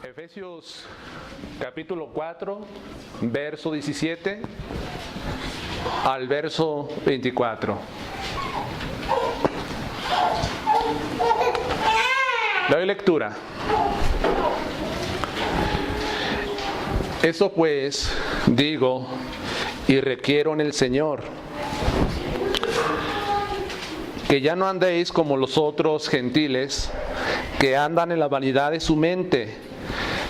Efesios capítulo 4, verso 17 al verso 24. Le doy lectura. Eso pues digo y requiero en el Señor, que ya no andéis como los otros gentiles, que andan en la vanidad de su mente,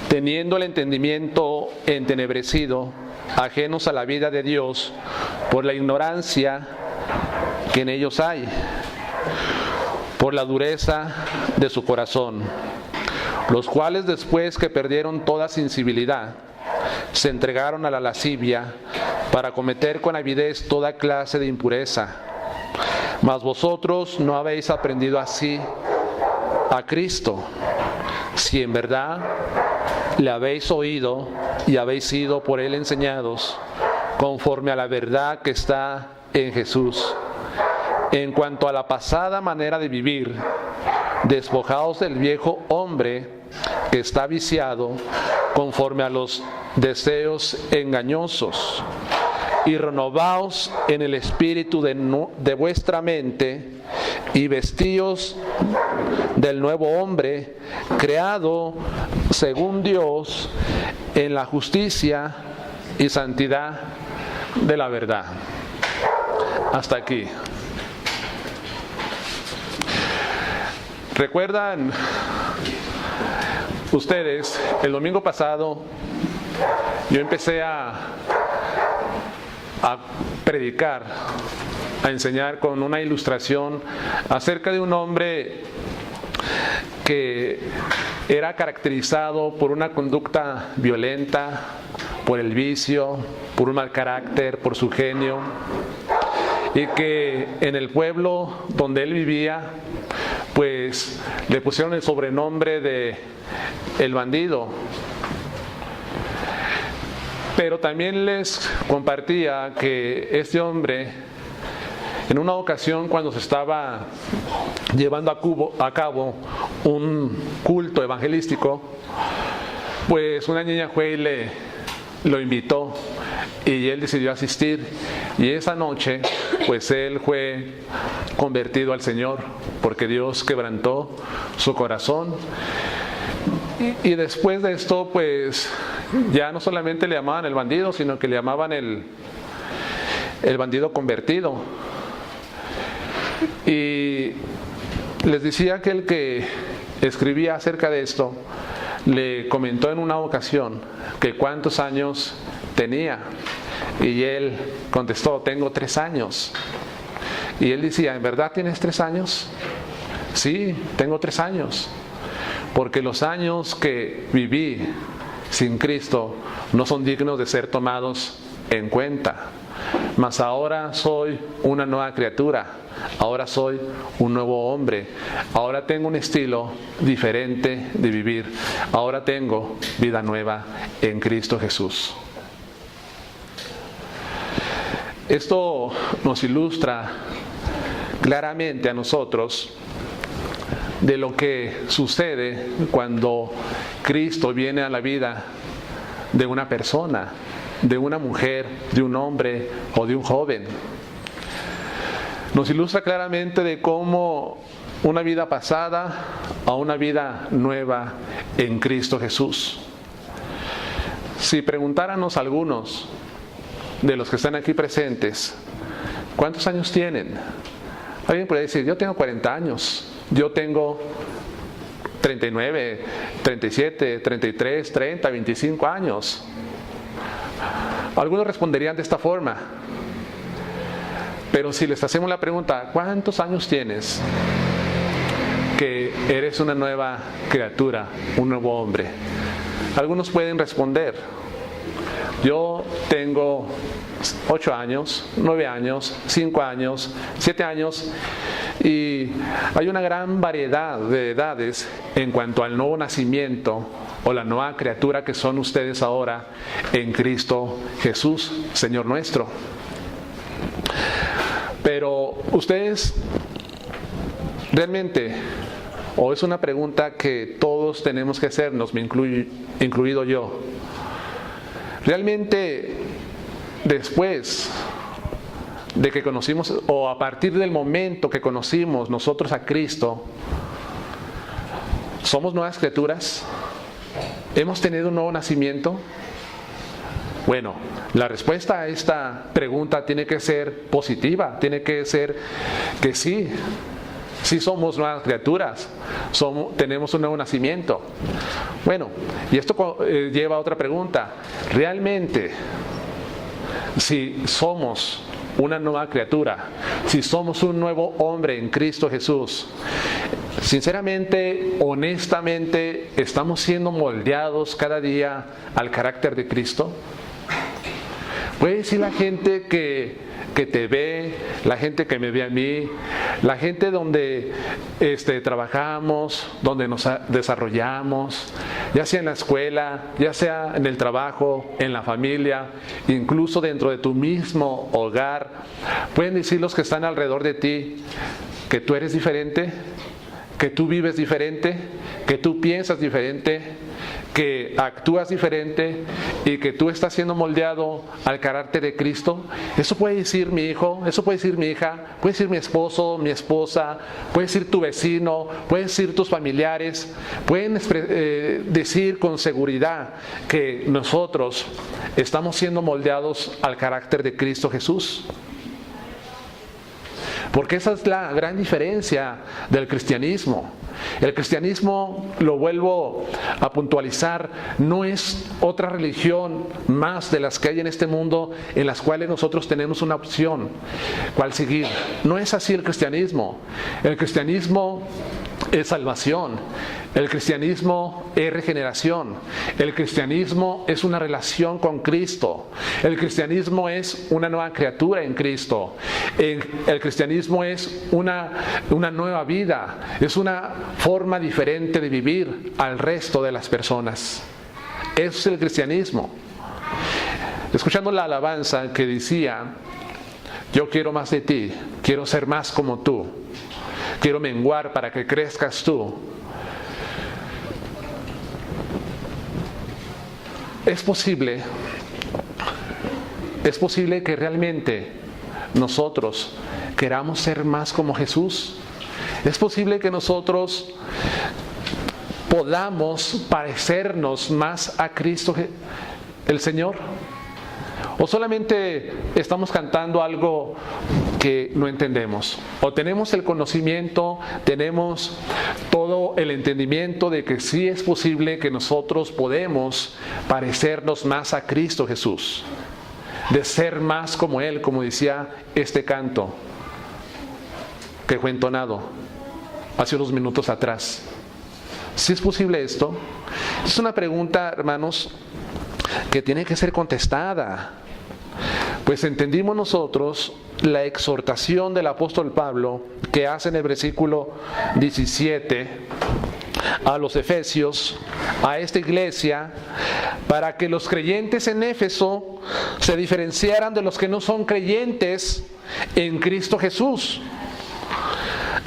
teniendo el entendimiento entenebrecido, ajenos a la vida de Dios, por la ignorancia que en ellos hay, por la dureza de su corazón, los cuales después que perdieron toda sensibilidad, se entregaron a la lascivia para cometer con avidez toda clase de impureza. Mas vosotros no habéis aprendido así a Cristo, si en verdad le habéis oído y habéis sido por él enseñados, conforme a la verdad que está en Jesús. En cuanto a la pasada manera de vivir, despojaos del viejo hombre que está viciado conforme a los deseos engañosos, y renovaos en el espíritu de vuestra mente, y vestíos del nuevo hombre, creado según Dios en la justicia y santidad de la verdad. Hasta aquí. ¿Recuerdan ustedes? El domingo pasado yo empecé a predicar, a enseñar con una ilustración acerca de un hombre que era caracterizado por una conducta violenta, por el vicio, por un mal carácter, por su genio, y que en el pueblo donde él vivía, pues le pusieron el sobrenombre de el bandido. Pero también les compartía que este hombre, en una ocasión cuando se estaba llevando a cabo un culto evangelístico, pues una niña fue y lo invitó y él decidió asistir. Y esa noche, pues él fue convertido al Señor, porque Dios quebrantó su corazón. Y después de esto, pues ya no solamente le llamaban el bandido, sino que le llamaban el bandido convertido. Y les decía que el que escribía acerca de esto le comentó en una ocasión que cuántos años tenía, y él contestó: tengo 3 años. Y él decía: ¿en verdad tienes 3 años? Sí, tengo 3 años, porque los años que viví sin Cristo no son dignos de ser tomados en cuenta. Mas ahora soy una nueva criatura, ahora soy un nuevo hombre, ahora tengo un estilo diferente de vivir, ahora tengo vida nueva en Cristo Jesús. Esto nos ilustra claramente a nosotros de lo que sucede cuando Cristo viene a la vida de una persona, de una mujer, de un hombre o de un joven. Nos ilustra claramente de cómo una vida pasada a una vida nueva en Cristo Jesús. Si preguntáramos a algunos de los que están aquí presentes, ¿cuántos años tienen? Alguien podría decir: yo tengo 40 años, yo tengo 39, 37, 33, 30, 25 años. Algunos responderían de esta forma. Pero si les hacemos la pregunta: ¿cuántos años tienes que eres una nueva criatura, un nuevo hombre? Algunos pueden responder: yo tengo 8 años, 9 años, 5 años, 7 años. Y hay una gran variedad de edades en cuanto al nuevo nacimiento o la nueva criatura que son ustedes ahora en Cristo Jesús, Señor nuestro. Pero ustedes realmente, o es una pregunta que todos todos tenemos que hacernos, incluido yo. Realmente, después de que conocimos, o a partir del momento que conocimos nosotros a Cristo, ¿somos nuevas criaturas? ¿Hemos tenido un nuevo nacimiento? Bueno, la respuesta a esta pregunta tiene que ser positiva, tiene que ser que sí somos nuevas criaturas, tenemos un nuevo nacimiento. Bueno, y esto lleva a otra pregunta. ¿Realmente, si somos una nueva criatura, si somos un nuevo hombre en Cristo Jesús, sinceramente, honestamente, estamos siendo moldeados cada día al carácter de Cristo? Puede decir la gente que te ve, la gente que me ve a mí, la gente donde trabajamos, donde nos desarrollamos, ya sea en la escuela, ya sea en el trabajo, en la familia, incluso dentro de tu mismo hogar. Pueden decir los que están alrededor de ti que tú eres diferente, que tú vives diferente, que tú piensas diferente, que actúas diferente y que tú estás siendo moldeado al carácter de Cristo. Eso puede decir mi hijo, eso puede decir mi hija, puede decir mi esposo, mi esposa, puede decir tu vecino, puede decir tus familiares. Pueden decir con seguridad que nosotros estamos siendo moldeados al carácter de Cristo Jesús. Porque esa es la gran diferencia del cristianismo. El cristianismo, lo vuelvo a puntualizar, no es otra religión más de las que hay en este mundo en las cuales nosotros tenemos una opción, cuál seguir. No es así el cristianismo. El cristianismo es salvación. El cristianismo es regeneración. El cristianismo es una relación con Cristo. El cristianismo es una nueva criatura en Cristo. El cristianismo es una nueva vida. Es una forma diferente de vivir al resto de las personas. Eso es el cristianismo. Escuchando la alabanza que decía: yo quiero más de ti, quiero ser más como tú, quiero menguar para que crezcas tú. Es posible que realmente nosotros queramos ser más como Jesús. Es posible que nosotros podamos parecernos más a Cristo el Señor. O solamente estamos cantando algo que no entendemos. O tenemos el conocimiento, tenemos todo el entendimiento de que sí es posible que nosotros podemos parecernos más a Cristo Jesús. De ser más como Él, como decía este canto que fue entonado hace unos minutos atrás. ¿Sí es posible esto? Es una pregunta, hermanos, que tiene que ser contestada. Pues entendimos nosotros la exhortación del apóstol Pablo que hace en el versículo 17 a los Efesios, a esta iglesia, para que los creyentes en Éfeso se diferenciaran de los que no son creyentes en Cristo Jesús.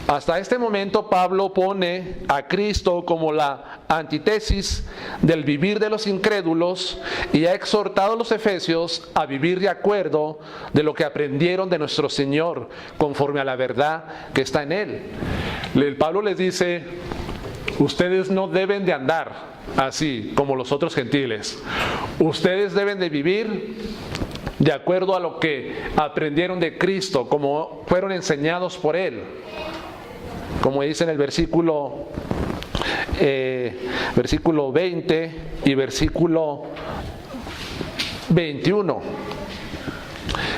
Hasta este momento Pablo pone a Cristo como la antítesis del vivir de los incrédulos y ha exhortado a los efesios a vivir de acuerdo de lo que aprendieron de nuestro Señor, conforme a la verdad que está en Él. Pablo les dice: ustedes no deben de andar así como los otros gentiles. Ustedes deben de vivir de acuerdo a lo que aprendieron de Cristo, como fueron enseñados por Él. Como dice en el versículo 20 y versículo 21.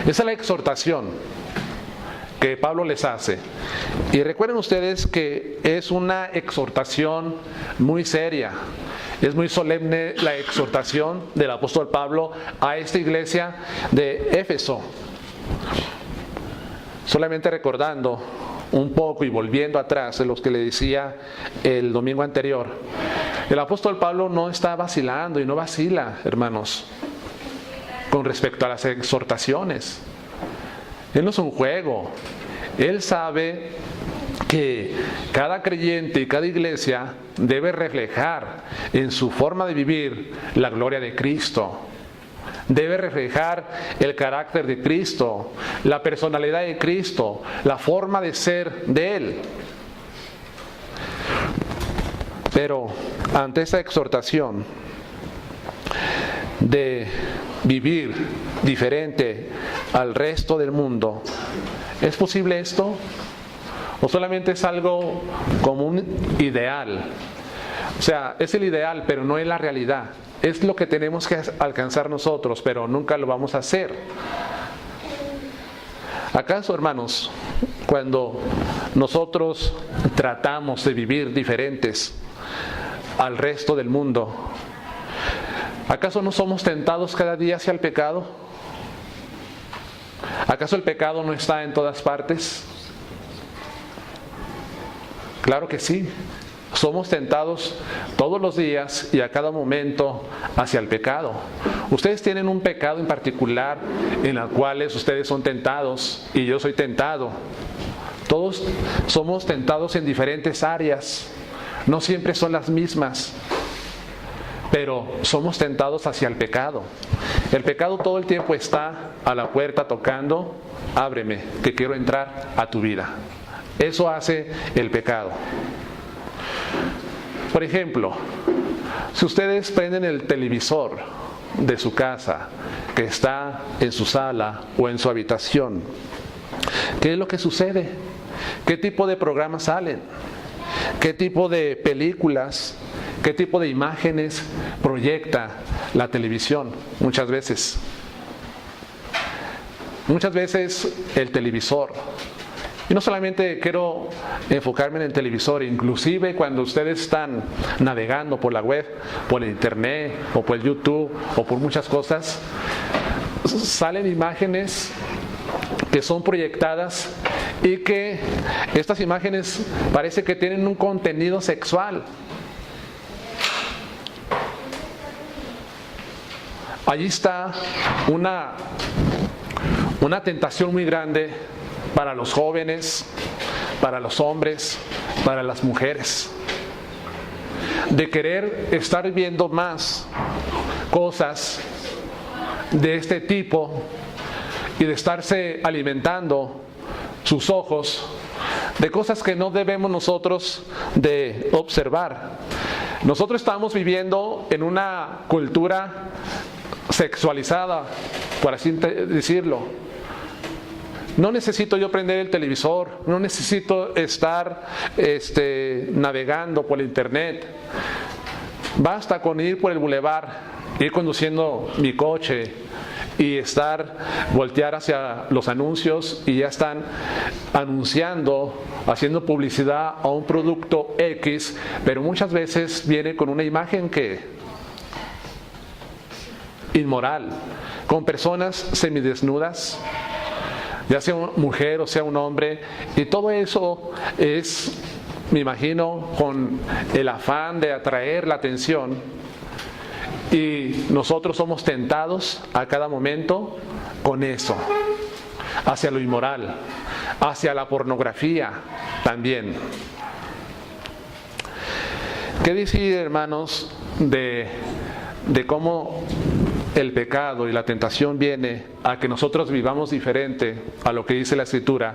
Esa es la exhortación que Pablo les hace. Y recuerden ustedes que es una exhortación muy seria. Es muy solemne la exhortación del apóstol Pablo a esta iglesia de Éfeso. Solamente recordando un poco y volviendo atrás de los que le decía el domingo anterior, el apóstol Pablo no está vacilando y no vacila, hermanos, con respecto a las exhortaciones. Él no es un juego. Él sabe que cada creyente y cada iglesia debe reflejar en su forma de vivir la gloria de Cristo. Debe reflejar el carácter de Cristo, la personalidad de Cristo, la forma de ser de Él. Pero ante esa exhortación de vivir diferente al resto del mundo, ¿es posible esto? ¿O solamente es algo como un ideal? O sea, es el ideal, pero no es la realidad. Es lo que tenemos que alcanzar nosotros, pero nunca lo vamos a hacer. ¿Acaso, hermanos, cuando nosotros tratamos de vivir diferentes al resto del mundo, ¿acaso no somos tentados cada día hacia el pecado? ¿Acaso el pecado no está en todas partes? Claro que sí. Somos tentados todos los días y a cada momento hacia el pecado. Ustedes tienen un pecado en particular en el cual ustedes son tentados y yo soy tentado. Todos somos tentados en diferentes áreas. No siempre son las mismas, pero somos tentados hacia el pecado. El pecado todo el tiempo está a la puerta tocando. Ábreme, que quiero entrar a tu vida. Eso hace el pecado. Por ejemplo, si ustedes prenden el televisor de su casa, que está en su sala o en su habitación, ¿qué es lo que sucede? ¿Qué tipo de programas salen? ¿Qué tipo de películas, qué tipo de imágenes proyecta la televisión? Muchas veces el televisor. Y no solamente quiero enfocarme en el televisor, inclusive cuando ustedes están navegando por la web, por el internet, o por el YouTube, o por muchas cosas, salen imágenes que son proyectadas y que estas imágenes parece que tienen un contenido sexual. Allí está una tentación muy grande para los jóvenes, para los hombres, para las mujeres, de querer estar viendo más cosas de este tipo y de estarse alimentando sus ojos de cosas que no debemos nosotros de observar. Nosotros estamos viviendo en una cultura sexualizada, por así decirlo. No necesito yo prender el televisor, no necesito estar navegando por el internet. Basta con ir por el bulevar, ir conduciendo mi coche y voltear hacia los anuncios y ya están anunciando, haciendo publicidad a un producto X, pero muchas veces viene con una imagen inmoral, con personas semidesnudas, ya sea una mujer o sea un hombre, y todo eso es, me imagino, con el afán de atraer la atención, y nosotros somos tentados a cada momento con eso, hacia lo inmoral, hacia la pornografía también. ¿Qué decir, hermanos, de cómo el pecado y la tentación viene a que nosotros vivamos diferente a lo que dice la Escritura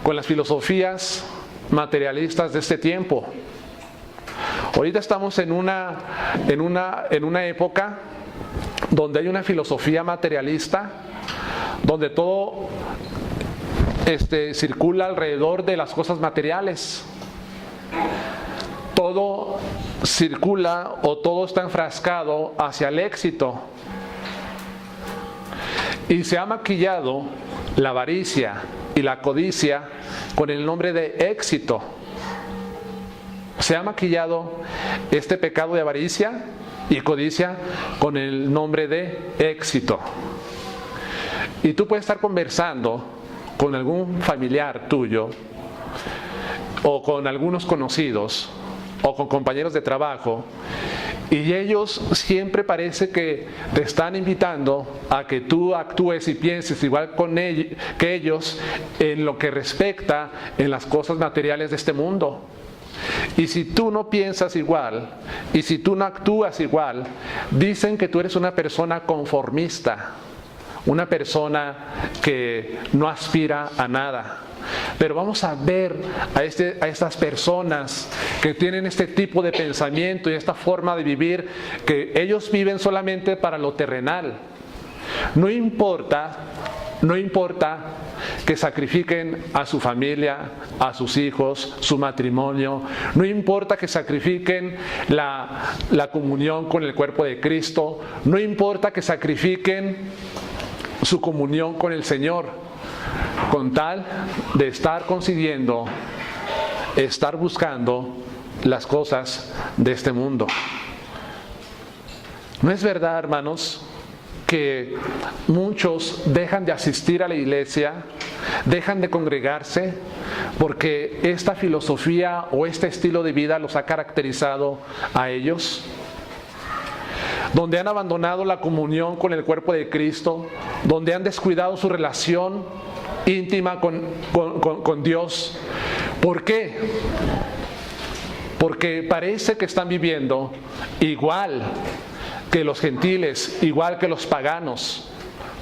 con las filosofías materialistas de este tiempo? Ahorita estamos en una época donde hay una filosofía materialista, donde todo circula alrededor de las cosas materiales. Todo circula o todo está enfrascado hacia el éxito. Y se ha maquillado la avaricia y la codicia con el nombre de éxito. Se ha maquillado este pecado de avaricia y codicia con el nombre de éxito. Y tú puedes estar conversando con algún familiar tuyo, o con algunos conocidos, o con compañeros de trabajo, Y ellos siempre parece que te están invitando a que tú actúes y pienses igual que ellos en lo que respecta en las cosas materiales de este mundo. Y si tú no piensas igual, y si tú no actúas igual, dicen que tú eres una persona conformista, una persona que no aspira a nada. Pero vamos a ver a estas personas que tienen este tipo de pensamiento y esta forma de vivir, que ellos viven solamente para lo terrenal. No importa que sacrifiquen a su familia, a sus hijos, su matrimonio. No importa que sacrifiquen la comunión con el cuerpo de Cristo. No importa que sacrifiquen su comunión con el Señor, con tal de estar consiguiendo, estar buscando las cosas de este mundo. ¿No es verdad, hermanos, que muchos dejan de asistir a la iglesia, dejan de congregarse, porque esta filosofía o este estilo de vida los ha caracterizado a ellos? Donde han abandonado la comunión con el cuerpo de Cristo, donde han descuidado su relación íntima con Dios. ¿Por qué? Porque parece que están viviendo igual que los gentiles, igual que los paganos.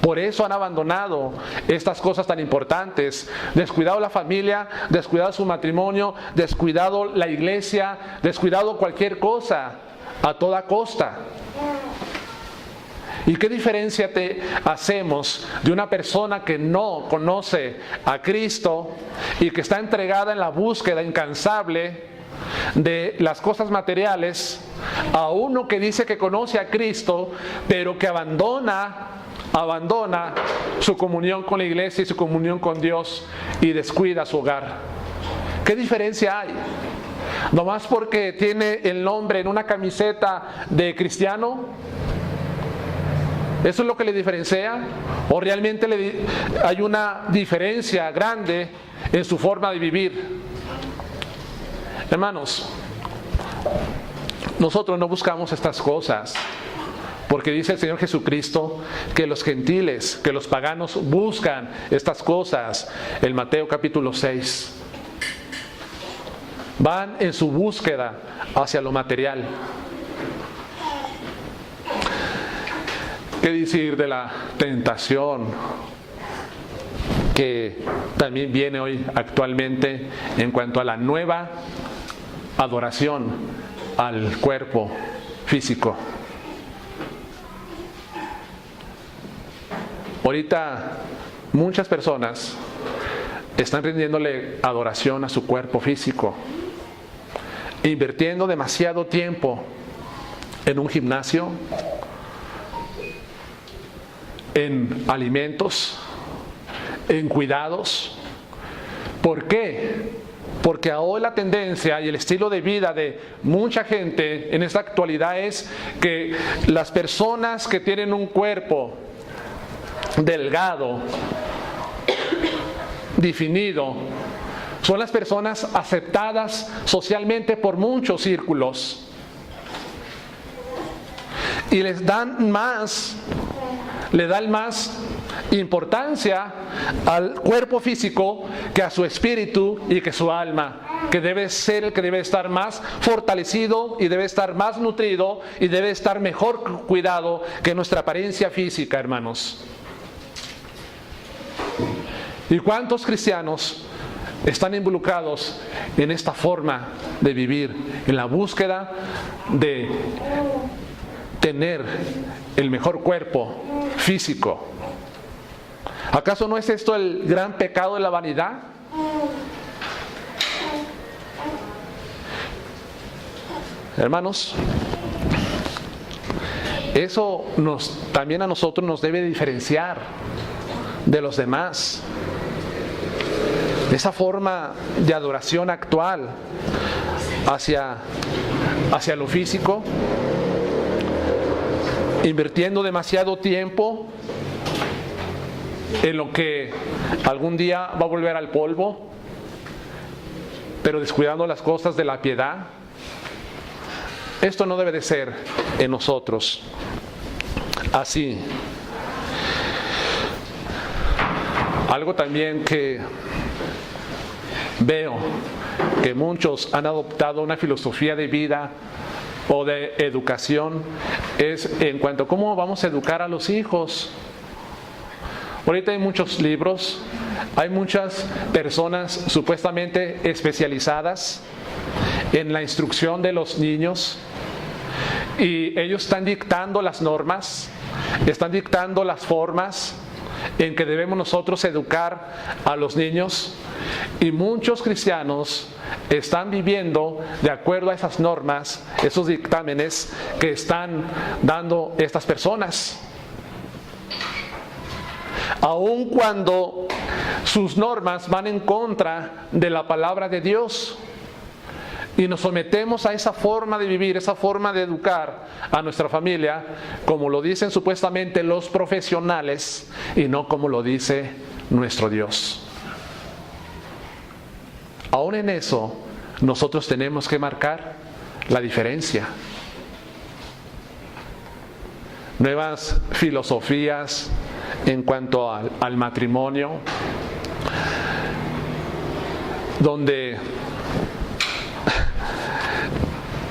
Por eso han abandonado estas cosas tan importantes, descuidado la familia, descuidado su matrimonio, descuidado la iglesia, descuidado cualquier cosa a toda costa. ¿Y qué diferencia te hacemos de una persona que no conoce a Cristo y que está entregada en la búsqueda incansable de las cosas materiales, a uno que dice que conoce a Cristo, pero que abandona su comunión con la iglesia y su comunión con Dios y descuida su hogar? ¿Qué diferencia hay? ¿Nomás porque tiene el nombre en una camiseta de cristiano? ¿Eso es lo que le diferencia? ¿O realmente hay una diferencia grande en su forma de vivir? Hermanos, nosotros no buscamos estas cosas, porque dice el Señor Jesucristo que los gentiles, que los paganos buscan estas cosas. En Mateo capítulo 6. Van en su búsqueda hacia lo material. ¿Qué decir de la tentación que también viene hoy actualmente en cuanto a la nueva adoración al cuerpo físico? Ahorita muchas personas están rindiéndole adoración a su cuerpo físico, invirtiendo demasiado tiempo en un gimnasio, en alimentos, en cuidados. ¿Por qué? Porque ahora la tendencia y el estilo de vida de mucha gente en esta actualidad es que las personas que tienen un cuerpo delgado, definido, son las personas aceptadas socialmente por muchos círculos. Y le dan más importancia al cuerpo físico que a su espíritu y que su alma, que debe ser el que debe estar más fortalecido y debe estar más nutrido y debe estar mejor cuidado que nuestra apariencia física, hermanos. ¿Y cuántos cristianos están involucrados en esta forma de vivir, en la búsqueda de tener el mejor cuerpo físico? ¿Acaso no es esto el gran pecado de la vanidad? Hermanos, eso también a nosotros nos debe diferenciar de los demás. Esa forma de adoración actual hacia lo físico, invirtiendo demasiado tiempo en lo que algún día va a volver al polvo, pero descuidando las cosas de la piedad. Esto no debe de ser en nosotros así. Algo también que veo que muchos han adoptado una filosofía de vida o de educación es en cuanto a cómo vamos a educar a los hijos. Ahorita hay muchos libros, hay muchas personas supuestamente especializadas en la instrucción de los niños y ellos están dictando las normas, están dictando las formas en que debemos nosotros educar a los niños, y muchos cristianos están viviendo de acuerdo a esas normas, esos dictámenes que están dando estas personas, aun cuando sus normas van en contra de la palabra de Dios. Y nos sometemos a esa forma de vivir, esa forma de educar a nuestra familia, como lo dicen supuestamente los profesionales y no como lo dice nuestro Dios. Aún en eso, nosotros tenemos que marcar la diferencia. Nuevas filosofías en cuanto al matrimonio, donde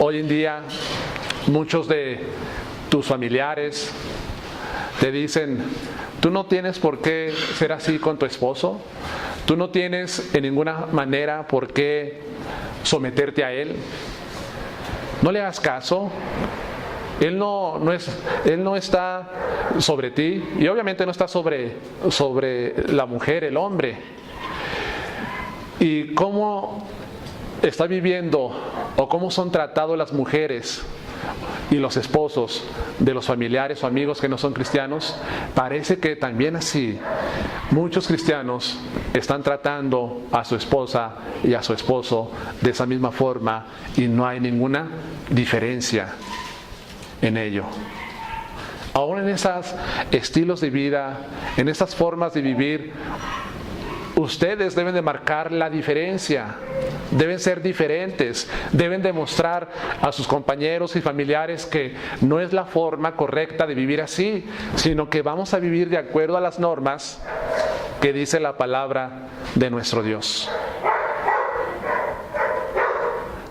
hoy en día muchos de tus familiares te dicen: tú no tienes por qué ser así con tu esposo, tú no tienes en ninguna manera por qué someterte a él, no le hagas caso, él no está sobre ti, y obviamente no está sobre la mujer, el hombre. Y cómo está viviendo o cómo son tratados las mujeres y los esposos de los familiares o amigos que no son cristianos, parece que también así muchos cristianos están tratando a su esposa y a su esposo de esa misma forma, y no hay ninguna diferencia en ello. Aún en esos estilos de vida, en esas formas de vivir, ustedes deben de marcar la diferencia, deben ser diferentes, deben demostrar a sus compañeros y familiares que no es la forma correcta de vivir así, sino que vamos a vivir de acuerdo a las normas que dice la palabra de nuestro Dios.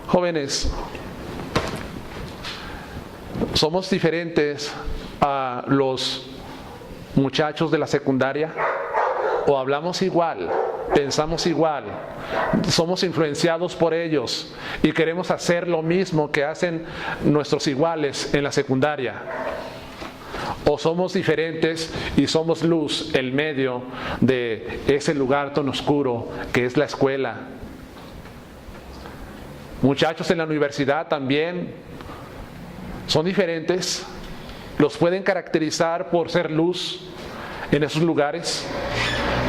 Jóvenes, somos diferentes a los muchachos de la secundaria, o hablamos igual, pensamos igual, somos influenciados por ellos y queremos hacer lo mismo que hacen nuestros iguales en la secundaria, o somos diferentes y somos luz en medio de ese lugar tan oscuro que es la escuela. Muchachos en la universidad también son diferentes, los pueden caracterizar por ser luz en esos lugares,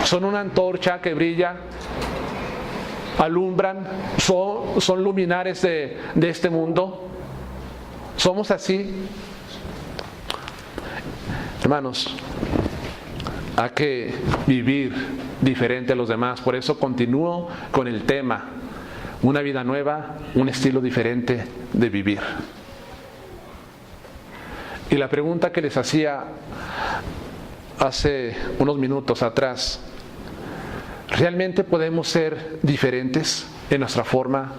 son una antorcha que brilla, alumbran, son luminares de este mundo. Somos así. Hermanos, hay que vivir diferente a los demás. Por eso continúo con el tema: una vida nueva, un estilo diferente de vivir. Y la pregunta que les hacía hace unos minutos atrás: ¿realmente podemos ser diferentes en nuestra forma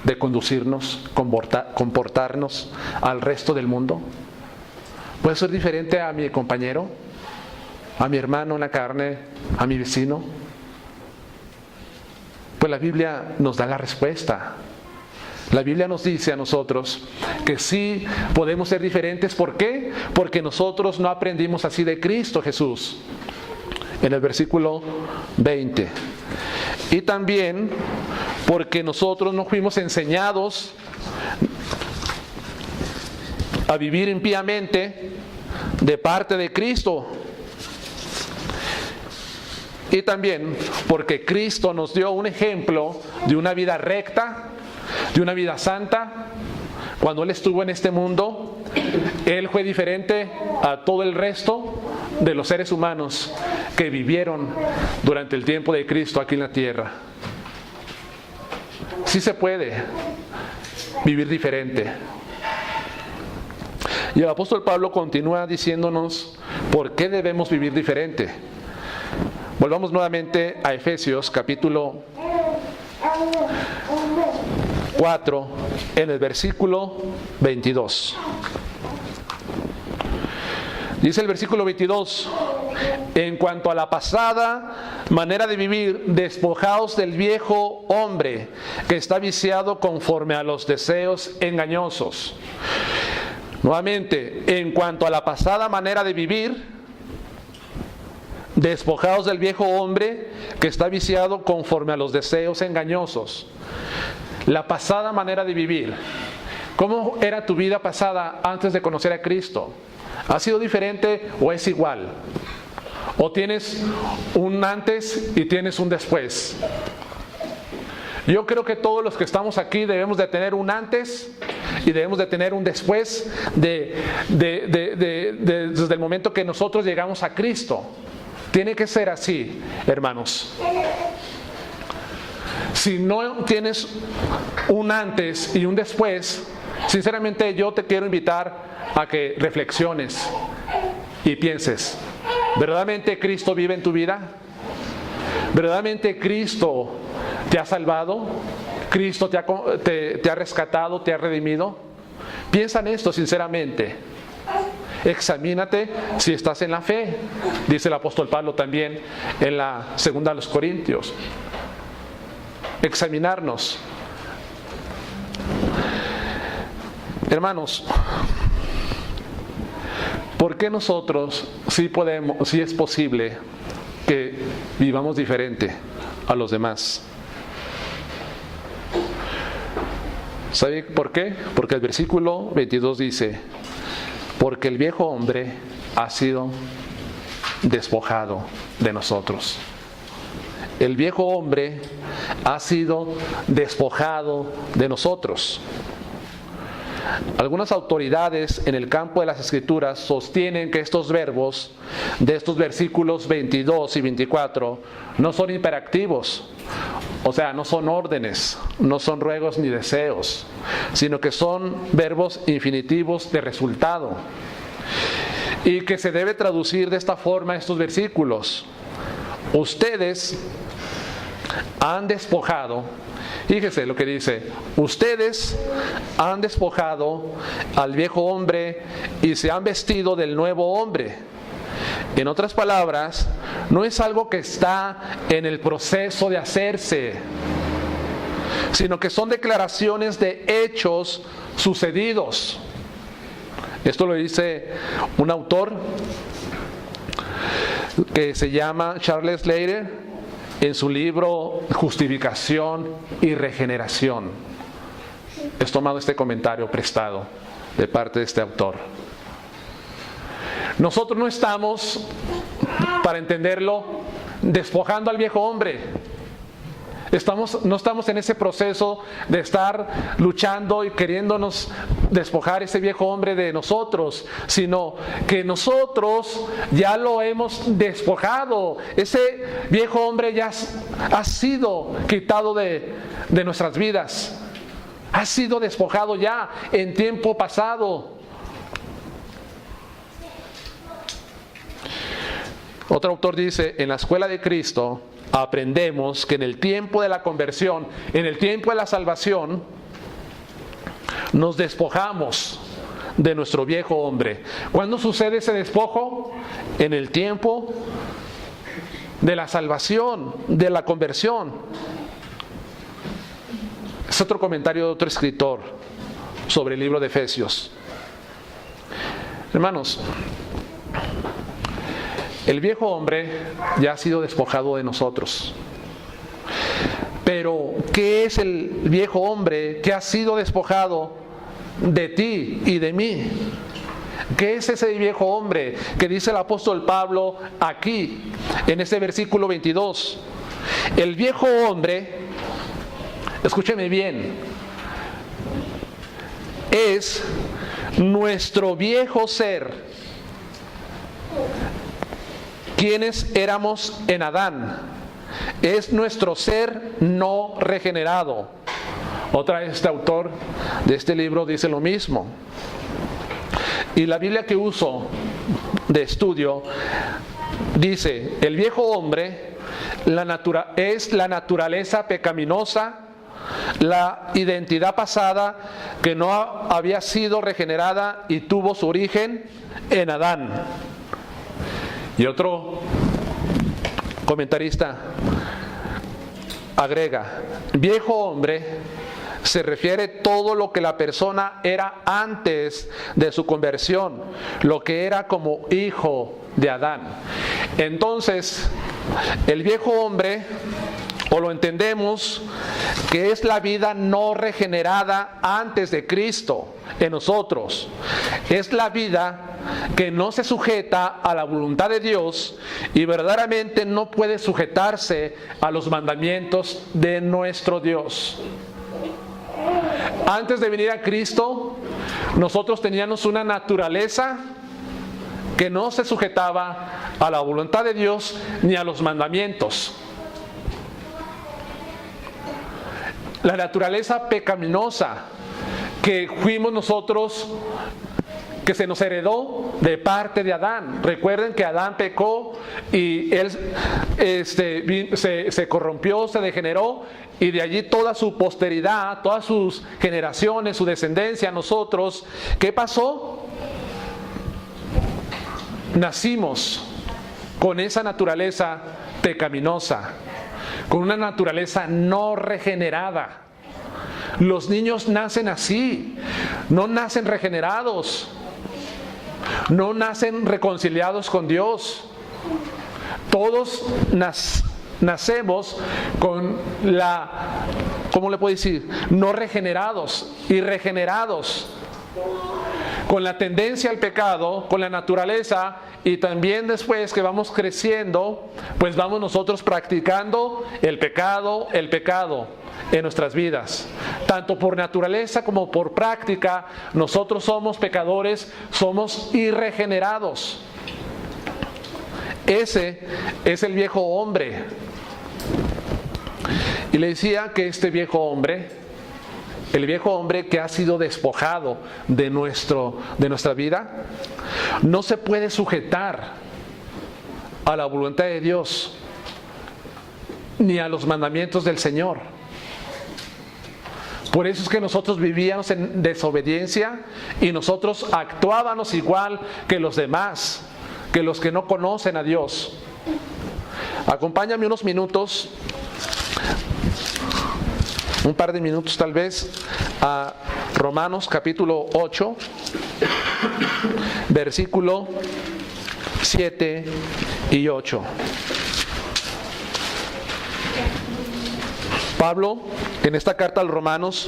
de conducirnos, comportarnos al resto del mundo? ¿Puedo ser diferente a mi compañero, a mi hermano en la carne, a mi vecino? Pues la Biblia nos da la respuesta. La Biblia nos dice a nosotros que sí podemos ser diferentes. ¿Por qué? Porque nosotros no aprendimos así de Cristo Jesús. En el versículo 20. Y también porque nosotros no fuimos enseñados a vivir impíamente de parte de Cristo. Y también porque Cristo nos dio un ejemplo de una vida recta, de una vida santa. Cuando Él estuvo en este mundo, Él fue diferente a todo el resto de los seres humanos que vivieron durante el tiempo de Cristo aquí en la tierra. Sí se puede. vivir diferente. Y el apóstol Pablo continúa diciéndonos por qué debemos vivir diferente. Volvamos nuevamente a Efesios capítulo 4, en el versículo 22. Dice el versículo 22: en cuanto a la pasada manera de vivir, despojaos del viejo hombre que está viciado conforme a los deseos engañosos. Nuevamente, en cuanto a la pasada manera de vivir, despojaos del viejo hombre que está viciado conforme a los deseos engañosos. La pasada manera de vivir. ¿Cómo era tu vida pasada antes de conocer a Cristo? ¿Ha sido diferente o es igual? ¿O tienes un antes y tienes un después? Yo creo que todos los que estamos aquí debemos de tener un antes y debemos de tener un después desde el momento que nosotros llegamos a Cristo. Tiene que ser así, hermanos. Si no tienes un antes y un después, sinceramente yo te quiero invitar a que reflexiones y pienses: ¿verdaderamente Cristo vive en tu vida? ¿Verdaderamente Cristo te ha salvado? ¿Cristo te ha rescatado, te ha redimido? Piensa en esto sinceramente. Examínate si estás en la fe. Dice el apóstol Pablo también en la segunda a los Corintios. Examinarnos. Hermanos, ¿por qué nosotros sí es posible que vivamos diferente a los demás? ¿Sabe por qué? Porque el versículo 22 dice: porque el viejo hombre ha sido despojado de nosotros. El viejo hombre ha sido despojado de nosotros. Algunas autoridades en el campo de las Escrituras sostienen que estos verbos de estos versículos 22 y 24 no son imperativos, o sea, no son órdenes, no son ruegos ni deseos, sino que son verbos infinitivos de resultado, y que se debe traducir de esta forma estos versículos: ustedes han despojado. Fíjese lo que dice: ustedes han despojado al viejo hombre y se han vestido del nuevo hombre. En otras palabras, no es algo que está en el proceso de hacerse, sino que son declaraciones de hechos sucedidos. Esto lo dice un autor que se llama Charles Slater en su libro Justificación y Regeneración. Es tomado este comentario prestado de parte de este autor. Nosotros no estamos, para entenderlo, despojando al viejo hombre. No estamos en ese proceso de estar luchando y queriéndonos despojar ese viejo hombre de nosotros, sino que nosotros ya lo hemos despojado. Ese viejo hombre ya ha sido quitado de nuestras vidas. Ha sido despojado ya en tiempo pasado. Otro autor dice: en la escuela de Cristo aprendemos que en el tiempo de la conversión, en el tiempo de la salvación, nos despojamos de nuestro viejo hombre. ¿Cuándo sucede ese despojo? En el tiempo de la salvación, de la conversión. Es otro comentario de otro escritor sobre el libro de Efesios. Hermanos, el viejo hombre ya ha sido despojado de nosotros. Pero, ¿qué es el viejo hombre que ha sido despojado de ti y de mí? ¿Qué es ese viejo hombre que dice el apóstol Pablo aquí, en este versículo 22? El viejo hombre, escúcheme bien, es nuestro viejo ser. ¿Quiénes éramos en Adán? Es nuestro ser no regenerado. Otra vez este autor de este libro dice lo mismo. Y la Biblia que uso de estudio dice: el viejo hombre es la naturaleza pecaminosa, la identidad pasada que no había sido regenerada y tuvo su origen en Adán. Y otro comentarista agrega: viejo hombre se refiere todo lo que la persona era antes de su conversión, lo que era como hijo de Adán. Entonces, el viejo hombre, o lo entendemos, que es la vida no regenerada antes de Cristo en nosotros. Es la vida que no se sujeta a la voluntad de Dios y verdaderamente no puede sujetarse a los mandamientos de nuestro Dios. Antes de venir a Cristo, nosotros teníamos una naturaleza que no se sujetaba a la voluntad de Dios ni a los mandamientos. La naturaleza pecaminosa que fuimos nosotros, que se nos heredó de parte de Adán. Recuerden que Adán pecó y él se corrompió, se degeneró, y de allí toda su posteridad, todas sus generaciones, su descendencia, nosotros, ¿qué pasó? Nacimos con esa naturaleza pecaminosa, con una naturaleza no regenerada. Los niños nacen así, no nacen regenerados, no nacen reconciliados con Dios. Todos nacemos con ¿cómo le puedo decir? No regenerados y regenerados, con la tendencia al pecado, con la naturaleza, y también después que vamos creciendo, pues vamos nosotros practicando el pecado en nuestras vidas. Tanto por naturaleza como por práctica, nosotros somos pecadores, somos irregenerados. Ese es el viejo hombre. Y le decía que este viejo hombre, el viejo hombre que ha sido despojado de nuestra vida, no se puede sujetar a la voluntad de Dios ni a los mandamientos del Señor. Por eso es que nosotros vivíamos en desobediencia y nosotros actuábamos igual que los demás, que los que no conocen a Dios. Acompáñame unos minutos, un par de minutos tal vez, a Romanos capítulo 8, versículo 7 y 8. Pablo, en esta carta a los Romanos,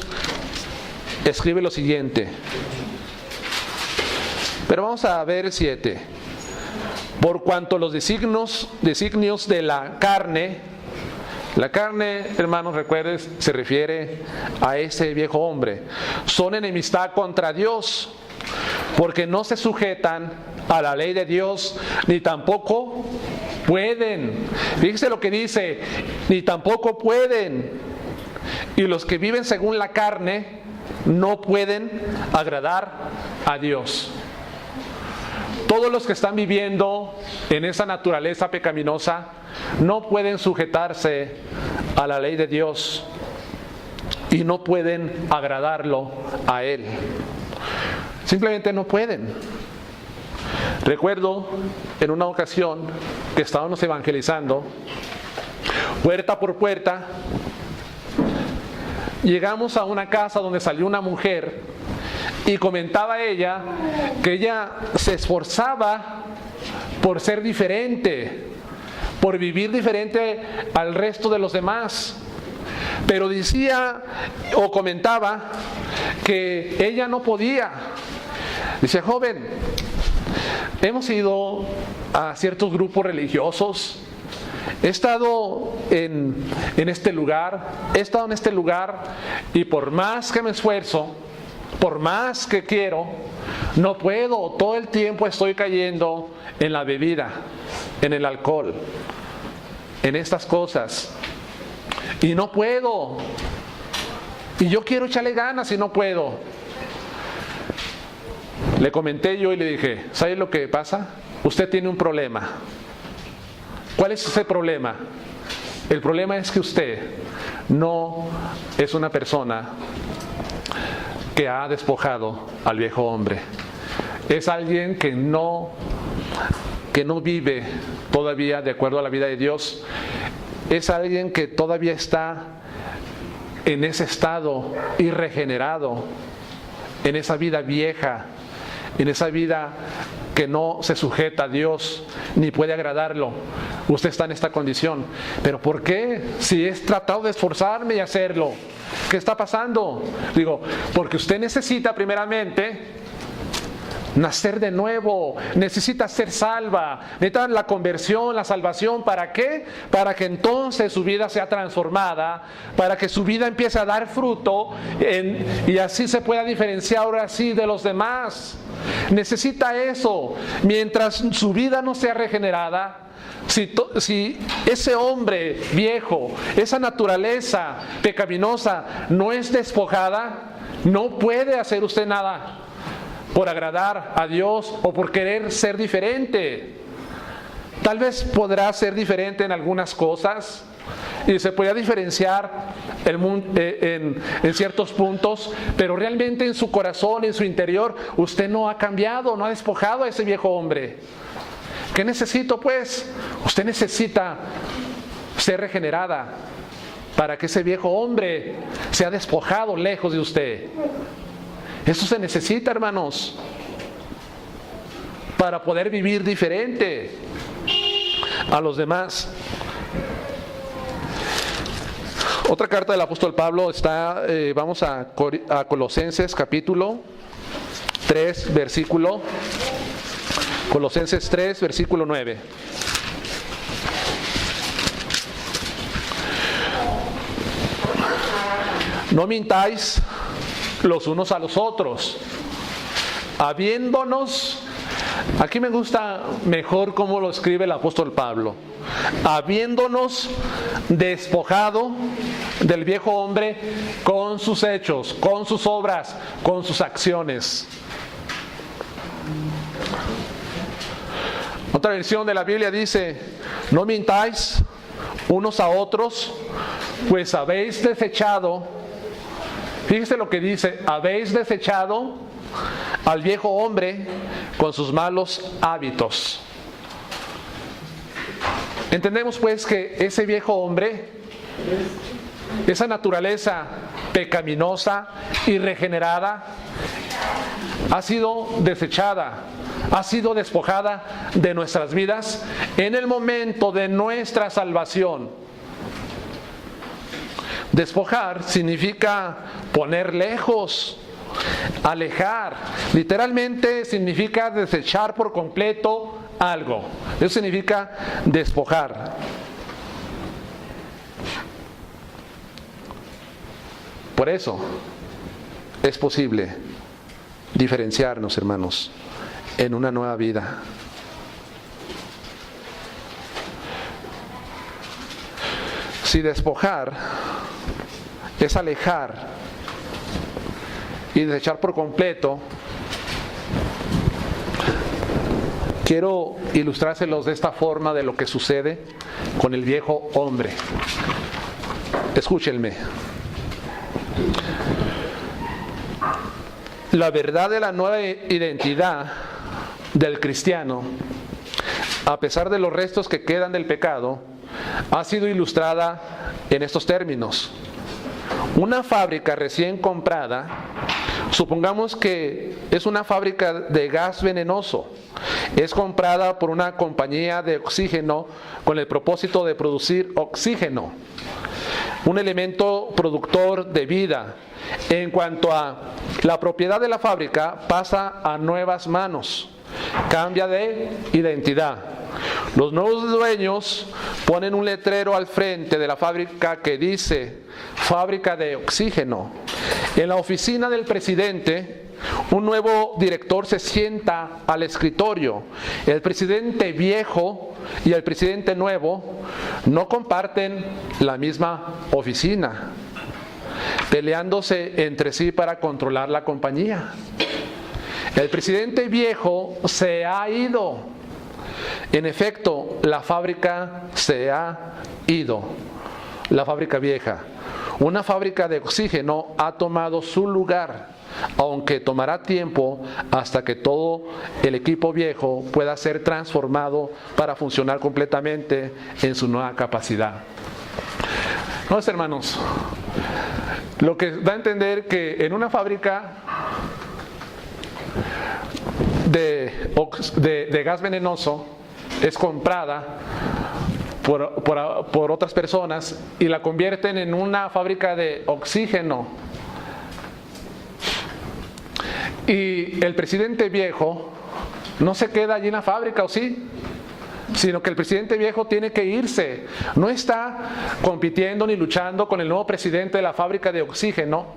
escribe lo siguiente. Pero vamos a ver el 7. Por cuanto los designios de la carne, hermanos, recuerden, se refiere a ese viejo hombre, son enemistad contra Dios, porque no se sujetan a la ley de Dios, ni tampoco pueden. Fíjese lo que dice, ni tampoco pueden. Y los que viven según la carne no pueden agradar a Dios. Todos los que están viviendo en esa naturaleza pecaminosa no pueden sujetarse a la ley de Dios y no pueden agradarlo a Él. Simplemente no pueden. Recuerdo en una ocasión que estábamos evangelizando, puerta por puerta, llegamos a una casa donde salió una mujer y comentaba ella que ella se esforzaba por ser diferente, por vivir diferente al resto de los demás. Pero decía o comentaba que ella no podía. Dice: joven, hemos ido a ciertos grupos religiosos, he estado en este lugar, y por más que me esfuerzo, por más que quiero, no puedo. Todo el tiempo estoy cayendo en la bebida, en el alcohol, en estas cosas, y no puedo. y yo quiero echarle ganas y no puedo. Le comenté yo y le dije, ¿sabe lo que pasa? Usted tiene un problema. ¿Cuál es ese problema? El problema es que usted no es una persona que ha despojado al viejo hombre. Es alguien que no vive todavía de acuerdo a la vida de Dios. Es alguien que todavía está en ese estado irregenerado, en esa vida vieja, en esa vida que no se sujeta a Dios ni puede agradarlo. Usted está en esta condición. ¿Pero por qué? Si he tratado de esforzarme y hacerlo, ¿qué está pasando? Digo, porque usted necesita primeramente nacer de nuevo, necesita ser salva, necesita la conversión, la salvación. ¿Para qué? Para que entonces su vida sea transformada, para que su vida empiece a dar fruto y así se pueda diferenciar ahora sí de los demás. Necesita eso. Mientras su vida no sea regenerada, si ese hombre viejo, esa naturaleza pecaminosa no es despojada, no puede hacer usted nada por agradar a Dios o por querer ser diferente. Tal vez podrá ser diferente en algunas cosas y se podrá diferenciar en ciertos puntos, pero realmente en su corazón, en su interior, usted no ha cambiado, no ha despojado a ese viejo hombre. ¿Qué necesito pues? Usted necesita ser regenerada para que ese viejo hombre sea despojado lejos de usted. Eso se necesita, hermanos, para poder vivir diferente a los demás. Otra carta del apóstol Pablo está, vamos a Colosenses capítulo 3, versículo, Colosenses 3, versículo 9. No mintáis los unos a los otros, habiéndonos, aquí me gusta mejor cómo lo escribe el apóstol Pablo, habiéndonos despojado del viejo hombre con sus hechos, con sus obras, con sus acciones. Otra versión de la Biblia dice, no mintáis unos a otros, pues habéis desechado. Fíjese lo que dice, habéis desechado al viejo hombre con sus malos hábitos. Entendemos pues que ese viejo hombre, esa naturaleza pecaminosa y regenerada, ha sido desechada, ha sido despojada de nuestras vidas en el momento de nuestra salvación. Despojar significa poner lejos, alejar. Literalmente significa desechar por completo algo. Eso significa despojar. Por eso es posible diferenciarnos, hermanos, en una nueva vida. Si despojar es alejar y desechar por completo, quiero ilustrárselos de esta forma de lo que sucede con el viejo hombre. Escúchenme. La verdad de la nueva identidad del cristiano, a pesar de los restos que quedan del pecado, ha sido ilustrada en estos términos. Una fábrica recién comprada, supongamos que es una fábrica de gas venenoso, es comprada por una compañía de oxígeno con el propósito de producir oxígeno, un elemento productor de vida. En cuanto a la propiedad de la fábrica, pasa a nuevas manos, cambia de identidad. Los nuevos dueños ponen un letrero al frente de la fábrica que dice fábrica de oxígeno. En la oficina del presidente, un nuevo director se sienta al escritorio. El presidente viejo y el presidente nuevo no comparten la misma oficina. peleándose entre sí para controlar la compañía. El presidente viejo se ha ido. En efecto, la fábrica se ha ido. La fábrica vieja. Una fábrica de oxígeno ha tomado su lugar, aunque tomará tiempo hasta que todo el equipo viejo pueda ser transformado para funcionar completamente en su nueva capacidad. No, hermanos, lo que da a entender que en una fábrica de gas venenoso es comprada por otras personas y la convierten en una fábrica de oxígeno. Y el presidente viejo no se queda allí en la fábrica, ¿o sí? Sino que el presidente viejo tiene que irse. No está compitiendo ni luchando con el nuevo presidente de la fábrica de oxígeno.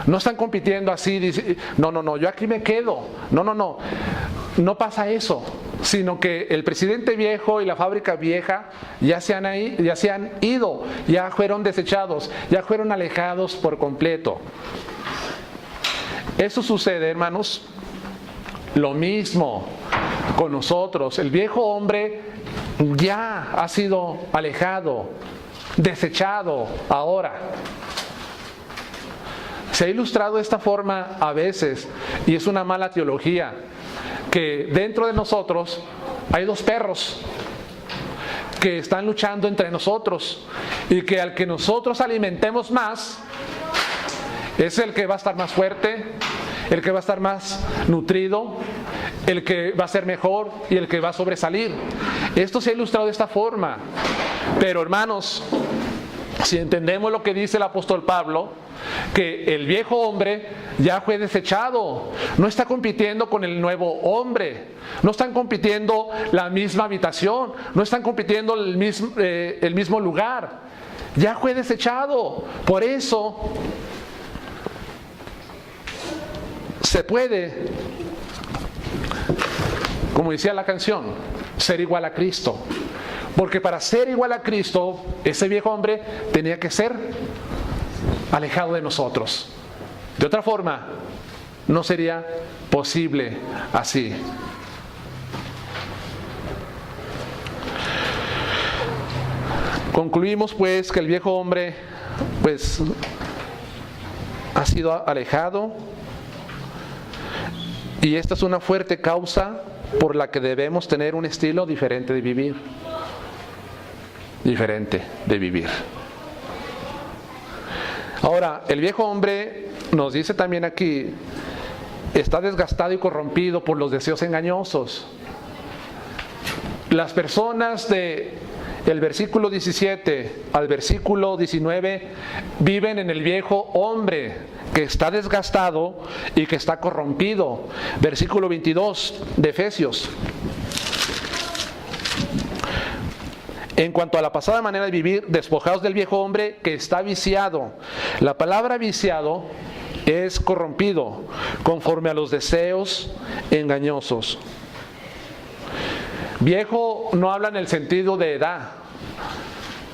No están compitiendo así, no, yo aquí me quedo. No pasa eso, sino que el presidente viejo y la fábrica vieja ya se han ido, ya fueron desechados, ya fueron alejados por completo. Eso sucede, hermanos, lo mismo con nosotros. El viejo hombre ya ha sido alejado, desechado ahora. Se ha ilustrado de esta forma a veces, y es una mala teología, que dentro de nosotros hay dos perros que están luchando entre nosotros y que al que nosotros alimentemos más es el que va a estar más fuerte, el que va a estar más nutrido, el que va a ser mejor y el que va a sobresalir. Esto se ha ilustrado de esta forma. Pero hermanos, si entendemos lo que dice el apóstol Pablo, que el viejo hombre ya fue desechado, no está compitiendo con el nuevo hombre, no están compitiendo la misma habitación, no están compitiendo el mismo lugar, ya fue desechado. Por eso se puede, como decía la canción, ser igual a Cristo. Porque para ser igual a Cristo, ese viejo hombre tenía que ser alejado de nosotros. De otra forma, no sería posible así. Concluimos pues que el viejo hombre pues ha sido alejado, y esta es una fuerte causa por la que debemos tener un estilo diferente de vivir. Ahora, el viejo hombre, nos dice también aquí, está desgastado y corrompido por los deseos engañosos. Las personas del versículo 17 al versículo 19 viven en el viejo hombre que está desgastado y que está corrompido. Versículo 22 de Efesios. En cuanto a la pasada manera de vivir, despojados del viejo hombre que está viciado. La palabra viciado es corrompido, conforme a los deseos engañosos. Viejo no habla en el sentido de edad,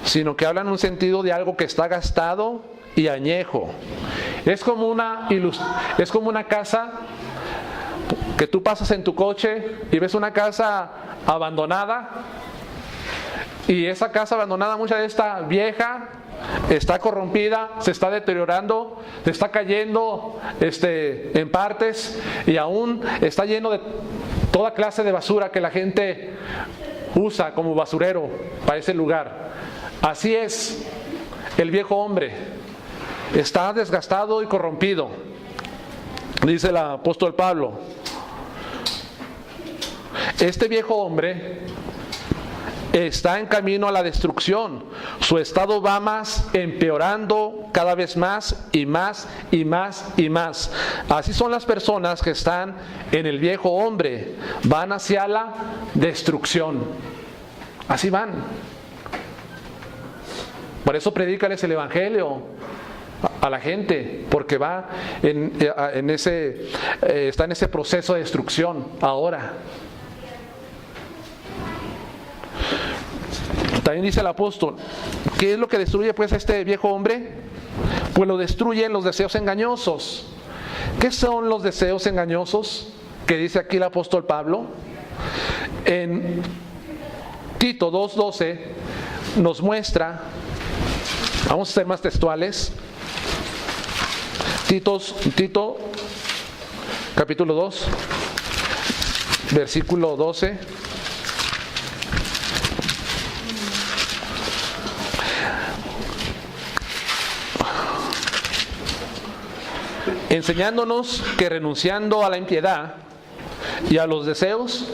sino que habla en un sentido de algo que está gastado y añejo. Es como una casa que tú pasas en tu coche y ves una casa abandonada. Y esa casa abandonada, mucha de esta vieja, está corrompida, se está deteriorando, se está cayendo en partes, y aún está lleno de toda clase de basura que la gente usa como basurero para ese lugar. Así es el viejo hombre, está desgastado y corrompido, dice el apóstol Pablo. Este viejo hombre está en camino a la destrucción. Su estado va empeorando cada vez más y más y más y más. Así son las personas que están en el viejo hombre, van hacia la destrucción. Así van. Por eso predícales el evangelio a la gente, porque va está en ese proceso de destrucción ahora. También dice el apóstol, ¿qué es lo que destruye pues a este viejo hombre? pues lo destruyen los deseos engañosos. ¿Qué son los deseos engañosos que dice aquí el apóstol Pablo? En Tito 2:12 nos muestra, vamos a ser más textuales, Tito capítulo 2, versículo 12. Enseñándonos que renunciando a la impiedad y a los deseos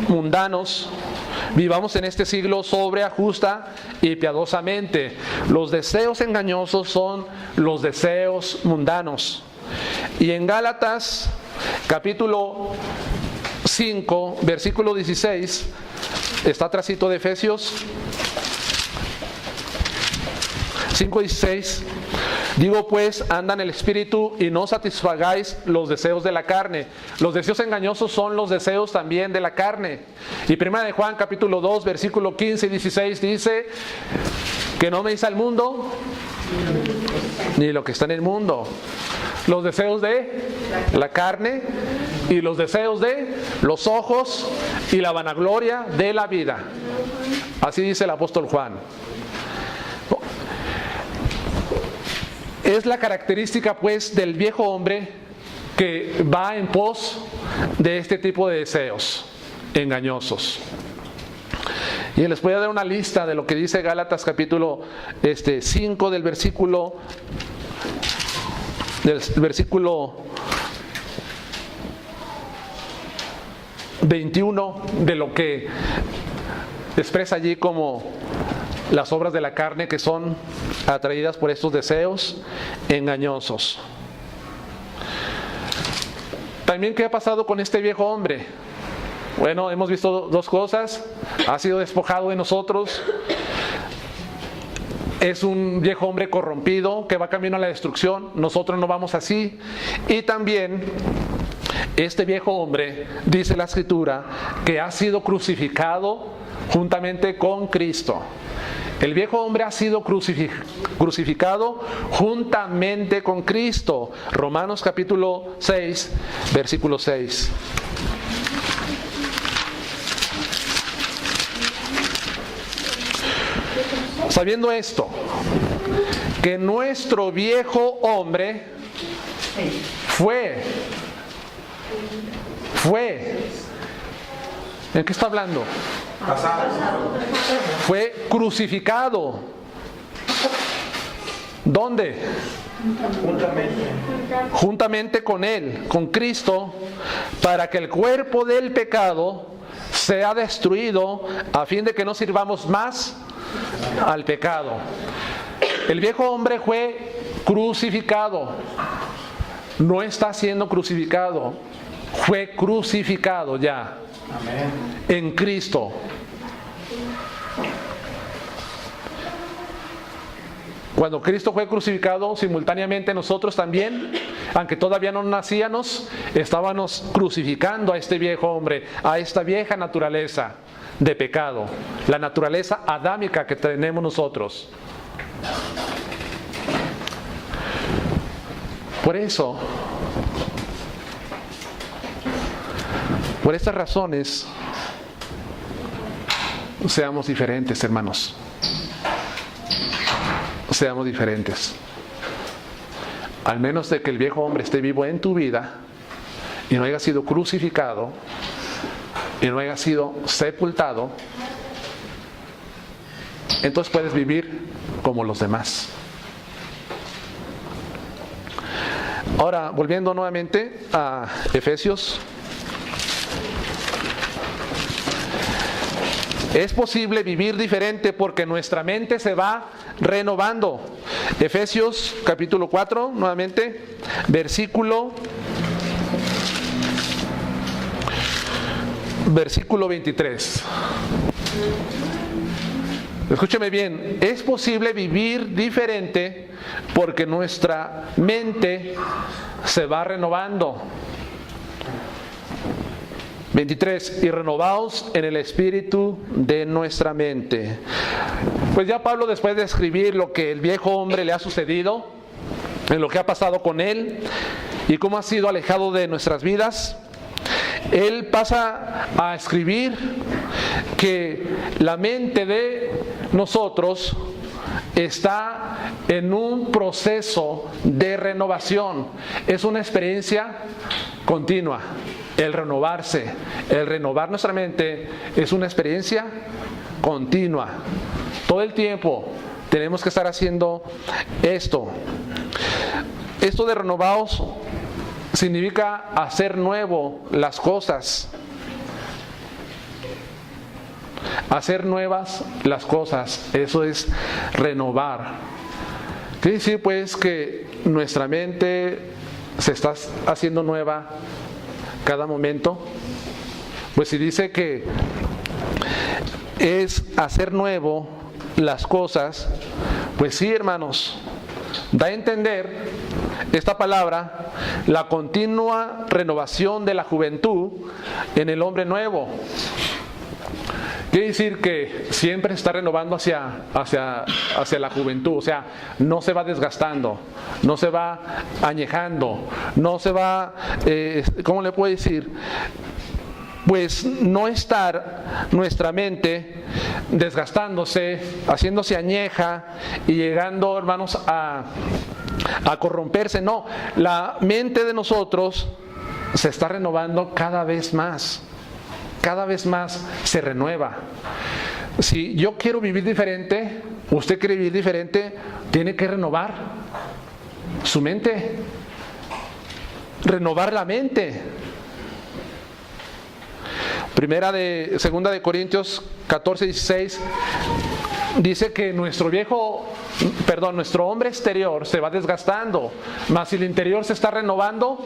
mundanos, vivamos en este siglo sobria, justa y piadosamente. Los deseos engañosos son los deseos mundanos. Y en Gálatas capítulo 5, versículo 16, está atrásito de Efesios 5:16. Digo pues, anda en el Espíritu y no satisfagáis los deseos de la carne. Los deseos engañosos son los deseos también de la carne. Y 1 de Juan capítulo 2, versículo 15 y 16 dice que no améis al mundo ni lo que está en el mundo. Los deseos de la carne y los deseos de los ojos y la vanagloria de la vida. Así dice el apóstol Juan. Es la característica pues del viejo hombre que va en pos de este tipo de deseos engañosos. Y les voy a dar una lista de lo que dice Gálatas capítulo 5 del versículo 21, de lo que expresa allí como las obras de la carne que son atraídas por estos deseos engañosos. También, ¿qué ha pasado con este viejo hombre? Bueno, hemos visto dos cosas. Ha sido despojado de nosotros. Es un viejo hombre corrompido que va camino a la destrucción. Nosotros no vamos así. Y también este viejo hombre, dice la Escritura, que ha sido crucificado juntamente con Cristo. El viejo hombre ha sido crucificado juntamente con Cristo. Romanos capítulo 6, versículo 6. Sabiendo esto, que nuestro viejo hombre fue. ¿En qué está hablando? Fue crucificado. ¿Dónde? Juntamente con Él, con Cristo, para que el cuerpo del pecado sea destruido, a fin de que no sirvamos más al pecado. El viejo hombre fue crucificado. No está siendo crucificado. Fue crucificado ya. Amén. En Cristo. Cuando Cristo fue crucificado, simultáneamente nosotros también, aunque todavía no nacíamos, estábamos crucificando a este viejo hombre, a esta vieja naturaleza de pecado, la naturaleza adámica que tenemos nosotros. Por eso, por estas razones, seamos diferentes, hermanos. Seamos diferentes. Al menos de que el viejo hombre esté vivo en tu vida y no haya sido crucificado y no haya sido sepultado, entonces puedes vivir como los demás. Ahora, volviendo nuevamente a Efesios. Es posible vivir diferente porque nuestra mente se va renovando. Efesios capítulo 4, nuevamente, versículo 23. Escúcheme bien, es posible vivir diferente porque nuestra mente se va renovando. 23, y renovaos en el espíritu de nuestra mente. Pues ya Pablo, después de escribir lo que el viejo hombre le ha sucedido, en lo que ha pasado con él y cómo ha sido alejado de nuestras vidas, él pasa a escribir que la mente de nosotros está en un proceso de renovación. Es una experiencia continua. El renovarse, el renovar nuestra mente es una experiencia continua. Todo el tiempo tenemos que estar haciendo esto. Esto de renovados significa hacer nuevo las cosas. Hacer nuevas las cosas, eso es renovar. Quiere decir pues que nuestra mente se está haciendo nueva cada momento. Pues si dice que es hacer nuevo las cosas, pues sí, hermanos, da a entender esta palabra la continua renovación de la juventud en el hombre nuevo. Quiere decir que siempre se está renovando hacia la juventud, o sea, no se va desgastando, no se va añejando, no se va, ¿cómo le puedo decir? Pues no estar nuestra mente desgastándose, haciéndose añeja y llegando, hermanos, a corromperse. No, la mente de nosotros se está renovando cada vez más se renueva. Si yo quiero vivir diferente, usted quiere vivir diferente, tiene que renovar su mente, renovar la mente. Segunda de Corintios 14:16 dice que nuestro hombre exterior se va desgastando, mas el interior se está renovando.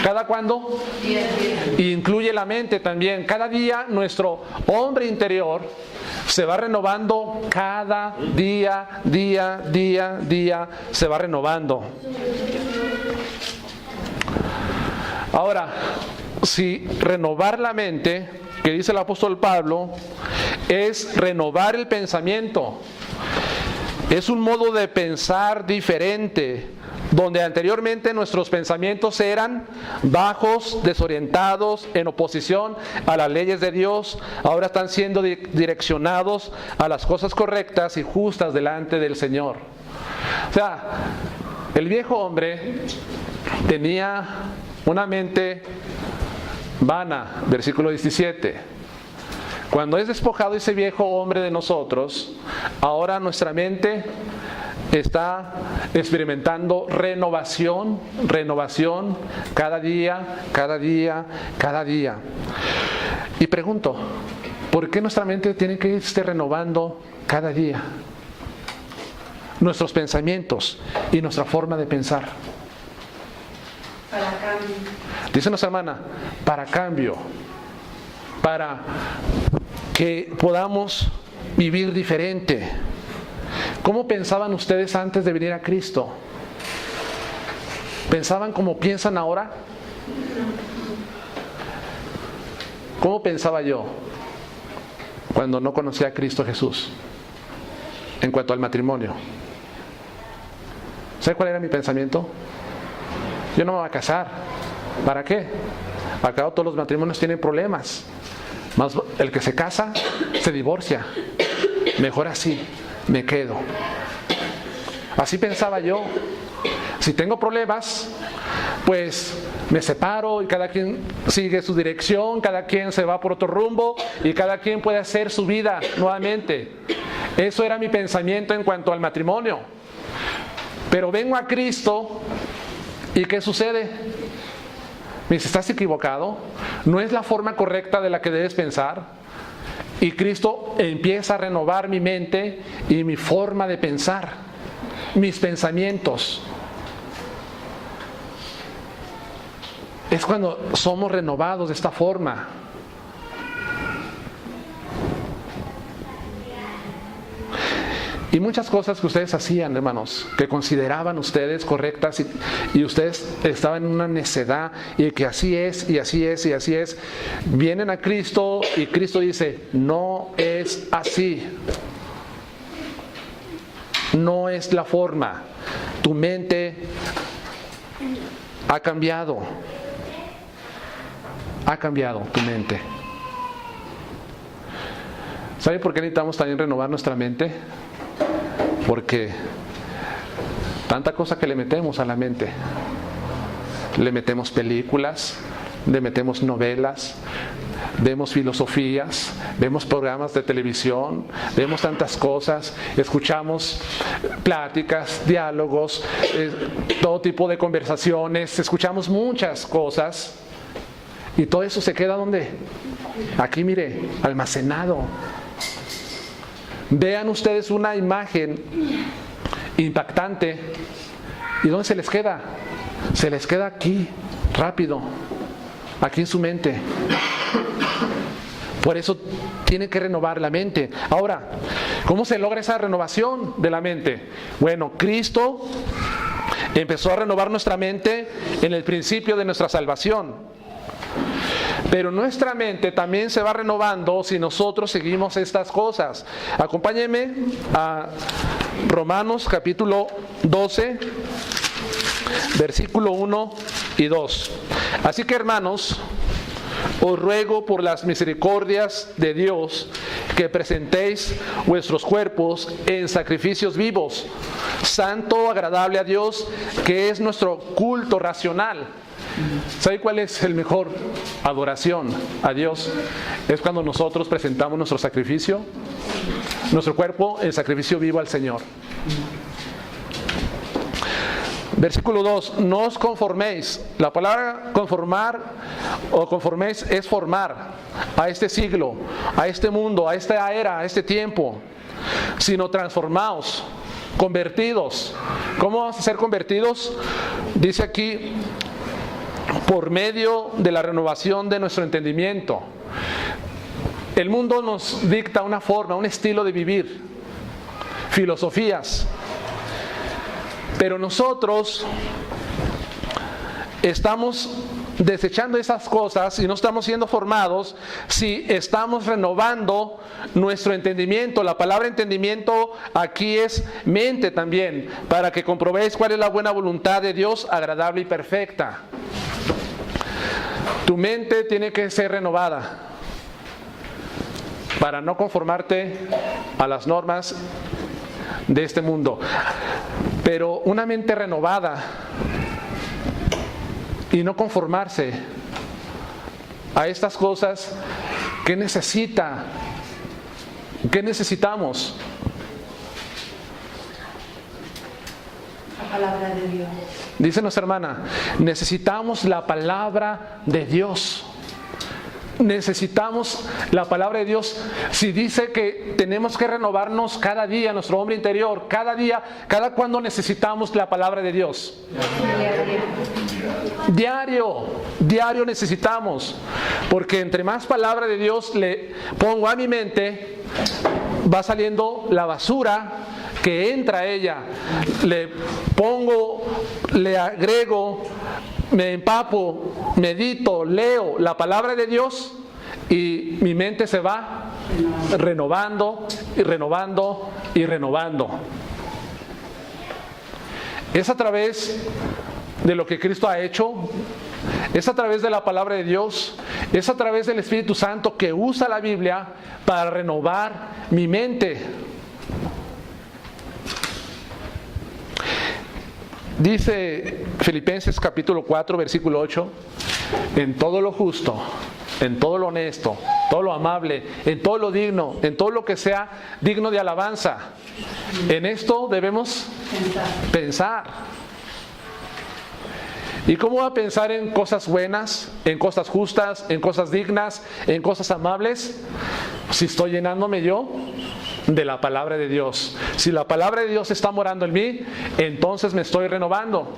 ¿Cada cuándo? Y incluye la mente también. Cada día nuestro hombre interior se va renovando, cada día se va renovando. Ahora, si renovar la mente, que dice el apóstol Pablo, es renovar el pensamiento. Es un modo de pensar diferente, donde anteriormente nuestros pensamientos eran bajos, desorientados, en oposición a las leyes de Dios, ahora están siendo direccionados a las cosas correctas y justas delante del Señor. O sea, el viejo hombre tenía una mente vana, versículo 17. Cuando es despojado ese viejo hombre de nosotros, ahora nuestra mente está experimentando renovación, cada día. Y pregunto, ¿por qué nuestra mente tiene que irse renovando cada día? Nuestros pensamientos y nuestra forma de pensar. Para cambio. Dice nuestra hermana, para cambio, para que podamos vivir diferente. ¿Cómo pensaban ustedes antes de venir a Cristo? ¿Pensaban como piensan ahora? ¿Cómo pensaba yo cuando no conocía a Cristo Jesús en cuanto al matrimonio? ¿Sabe cuál era mi pensamiento? Yo no me voy a casar. ¿Para qué? Acá todos los matrimonios tienen problemas. Más el que se casa se divorcia. Mejor así, me quedo. Así pensaba yo. Si tengo problemas, pues me separo y cada quien sigue su dirección, cada quien se va por otro rumbo y cada quien puede hacer su vida nuevamente. Eso era mi pensamiento en cuanto al matrimonio. Pero vengo a Cristo y ¿qué sucede? Me dice, ¿estás equivocado? No es la forma correcta de la que debes pensar. Y Cristo empieza a renovar mi mente y mi forma de pensar, mis pensamientos. Es cuando somos renovados de esta forma. Y muchas cosas que ustedes hacían, hermanos, que consideraban ustedes correctas y ustedes estaban en una necedad y que así es, y así es, y así es. Vienen a Cristo y Cristo dice, no es así. no es la forma. Tu mente ha cambiado. Ha cambiado tu mente. ¿Sabe por qué necesitamos también renovar nuestra mente? Porque tanta cosa que le metemos a la mente. Le metemos películas, le metemos novelas, vemos filosofías, vemos programas de televisión, vemos tantas cosas, escuchamos pláticas, diálogos, todo tipo de conversaciones, escuchamos muchas cosas y todo eso se queda ¿dónde? Aquí, mire, almacenado. Vean ustedes una imagen impactante y ¿dónde se les queda? Se les queda aquí, rápido, aquí en su mente. Por eso tiene que renovar la mente. Ahora, ¿cómo se logra esa renovación de la mente? Bueno, Cristo empezó a renovar nuestra mente en el principio de nuestra salvación. Pero nuestra mente también se va renovando si nosotros seguimos estas cosas. Acompáñenme a Romanos capítulo 12, versículo 1 y 2. Así que, hermanos, os ruego por las misericordias de Dios que presentéis vuestros cuerpos en sacrificios vivos, santo, agradable a Dios, que es nuestro culto racional. ¿Sabe cuál es el mejor adoración a Dios? Es cuando nosotros presentamos nuestro sacrificio, nuestro cuerpo en sacrificio vivo al Señor. Versículo 2, no os conforméis. La palabra conformar o conforméis es formar a este siglo, a este mundo, a esta era, a este tiempo, sino transformaos, convertidos. ¿Cómo vamos a ser convertidos? Dice aquí, por medio de la renovación de nuestro entendimiento. El mundo nos dicta una forma, un estilo de vivir, filosofías. Pero nosotros estamos desechando esas cosas y no estamos siendo formados si estamos renovando nuestro entendimiento. La palabra entendimiento aquí es mente también, para que comprobéis cuál es la buena voluntad de Dios, agradable y perfecta. Tu mente tiene que ser renovada para no conformarte a las normas de este mundo. Pero una mente renovada y no conformarse a estas cosas, ¿qué necesita? ¿Qué necesitamos? La palabra de Dios. Dice nuestra hermana, necesitamos la palabra de Dios. Necesitamos la palabra de Dios. Si dice que tenemos que renovarnos cada día, nuestro hombre interior, cada día, cada cuando necesitamos la palabra de Dios. Diario necesitamos. Porque entre más palabra de Dios le pongo a mi mente, va saliendo la basura que entra a ella. Le pongo, le agrego, me empapo, medito, leo la palabra de Dios y mi mente se va renovando y renovando y renovando. Es a través de lo que Cristo ha hecho, es a través de la palabra de Dios, es a través del Espíritu Santo que usa la Biblia para renovar mi mente. Dice Filipenses capítulo 4, versículo 8, en todo lo justo, en todo lo honesto, todo lo amable, en todo lo digno, en todo lo que sea digno de alabanza. En esto debemos pensar. ¿Y cómo va a pensar en cosas buenas, en cosas justas, en cosas dignas, en cosas amables? Si estoy llenándome yo de la palabra de Dios. Si la palabra de Dios está morando en mí, entonces me estoy renovando.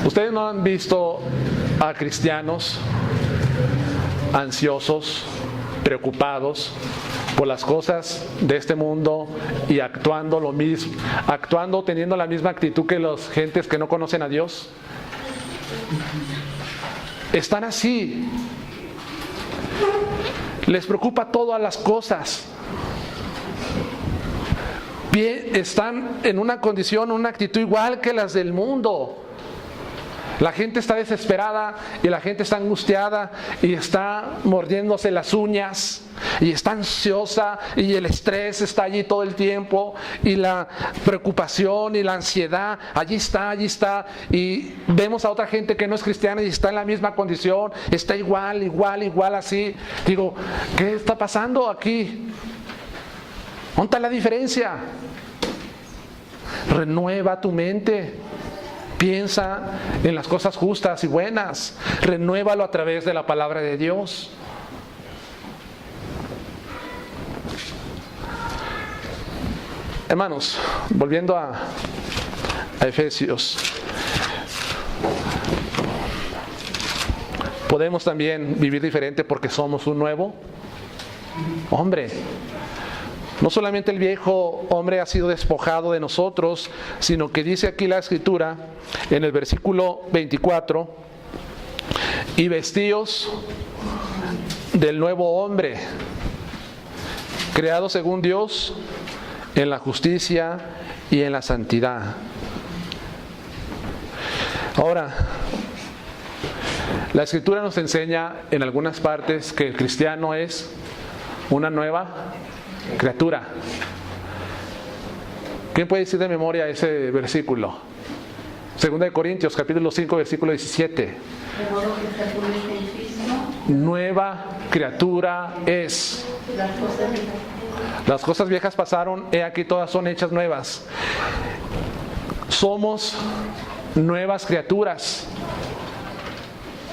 Ustedes no han visto a cristianos ansiosos, preocupados por las cosas de este mundo y actuando lo mismo, teniendo la misma actitud que las gentes que no conocen a Dios. Están así. Les preocupa todas las cosas. están en una condición, una actitud igual que las del mundo. La gente está desesperada y la gente está angustiada y está mordiéndose las uñas y está ansiosa y el estrés está allí todo el tiempo y la preocupación y la ansiedad allí está, y vemos a otra gente que no es cristiana y está en la misma condición, está igual así. Digo, ¿qué está pasando aquí? ¿Dónde está la diferencia? Renueva tu mente. Piensa en las cosas justas y buenas. Renuévalo a través de la palabra de Dios. Hermanos, volviendo a Efesios, podemos también vivir diferente porque somos un nuevo hombre. No solamente el viejo hombre ha sido despojado de nosotros, sino que dice aquí la Escritura en el versículo 24, y vestíos del nuevo hombre, creado según Dios en la justicia y en la santidad. Ahora, la Escritura nos enseña en algunas partes que el cristiano es una nueva criatura. ¿Quién puede decir de memoria ese versículo? Segunda de Corintios, capítulo 5, versículo 17. De modo que según el Cristo, nueva criatura es. Las cosas viejas pasaron, he aquí todas son hechas nuevas. Somos nuevas criaturas.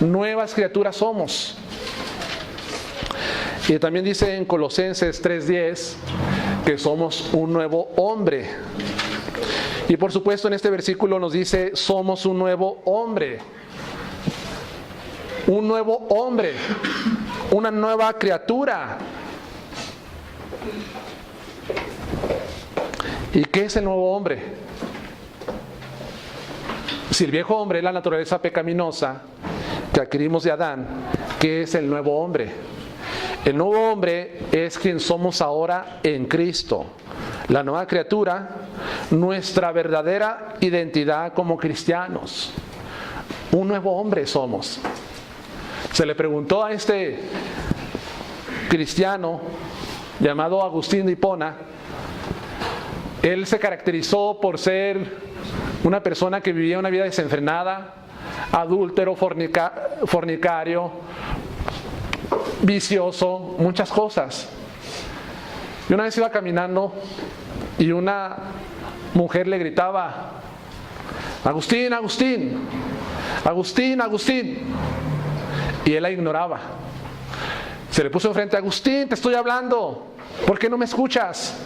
Nuevas criaturas somos. Y también dice en Colosenses 3:10 que somos un nuevo hombre. Y por supuesto en este versículo nos dice somos un nuevo hombre. Un nuevo hombre. Una nueva criatura. ¿Y qué es el nuevo hombre? Si el viejo hombre es la naturaleza pecaminosa que adquirimos de Adán, ¿qué es el nuevo hombre? El nuevo hombre es quien somos ahora en Cristo. La nueva criatura, nuestra verdadera identidad como cristianos. Un nuevo hombre somos. Se le preguntó a este cristiano llamado Agustín de Hipona. Él se caracterizó por ser una persona que vivía una vida desenfrenada, adúltero, fornicario, vicioso, muchas cosas. Y una vez iba caminando y una mujer le gritaba: Agustín, Agustín, Agustín, Agustín. Y él la ignoraba. Se le puso enfrente: Agustín, te estoy hablando, ¿por qué no me escuchas?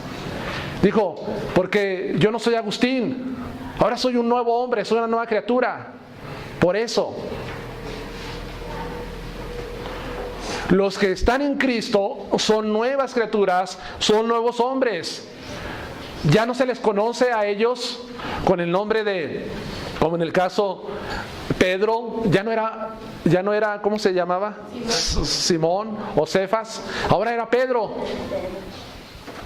Dijo: porque yo no soy Agustín, ahora soy un nuevo hombre, soy una nueva criatura. Por eso, los que están en Cristo son nuevas criaturas, son nuevos hombres. Ya no se les conoce a ellos con el nombre de, como en el caso Pedro, ya no era, ¿cómo se llamaba? Simón o Cefas, ahora era Pedro.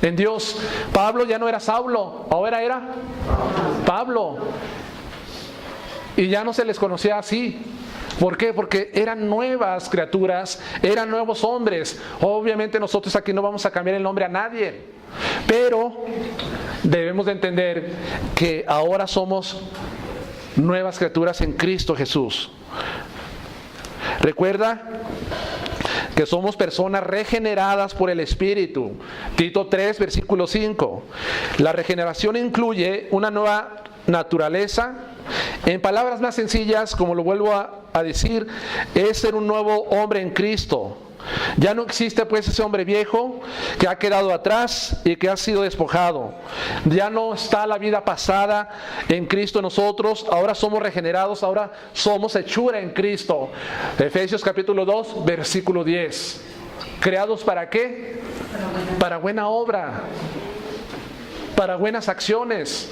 En Dios, Pablo ya no era Saulo, ahora era Pablo. Y ya no se les conocía así. ¿Por qué? Porque eran nuevas criaturas, eran nuevos hombres. Obviamente nosotros aquí no vamos a cambiar el nombre a nadie, pero debemos de entender que ahora somos nuevas criaturas en Cristo Jesús. Recuerda que somos personas regeneradas por el Espíritu. Tito 3, versículo 5. La regeneración incluye una nueva naturaleza. En palabras más sencillas, como lo vuelvo a decir, es ser un nuevo hombre en Cristo. Ya no existe pues ese hombre viejo que ha quedado atrás y que ha sido despojado. Ya no está la vida pasada en Cristo nosotros. Ahora somos regenerados, ahora somos hechura en Cristo. Efesios capítulo 2, versículo 10. ¿Creados para qué? Para buena obra, para buenas acciones.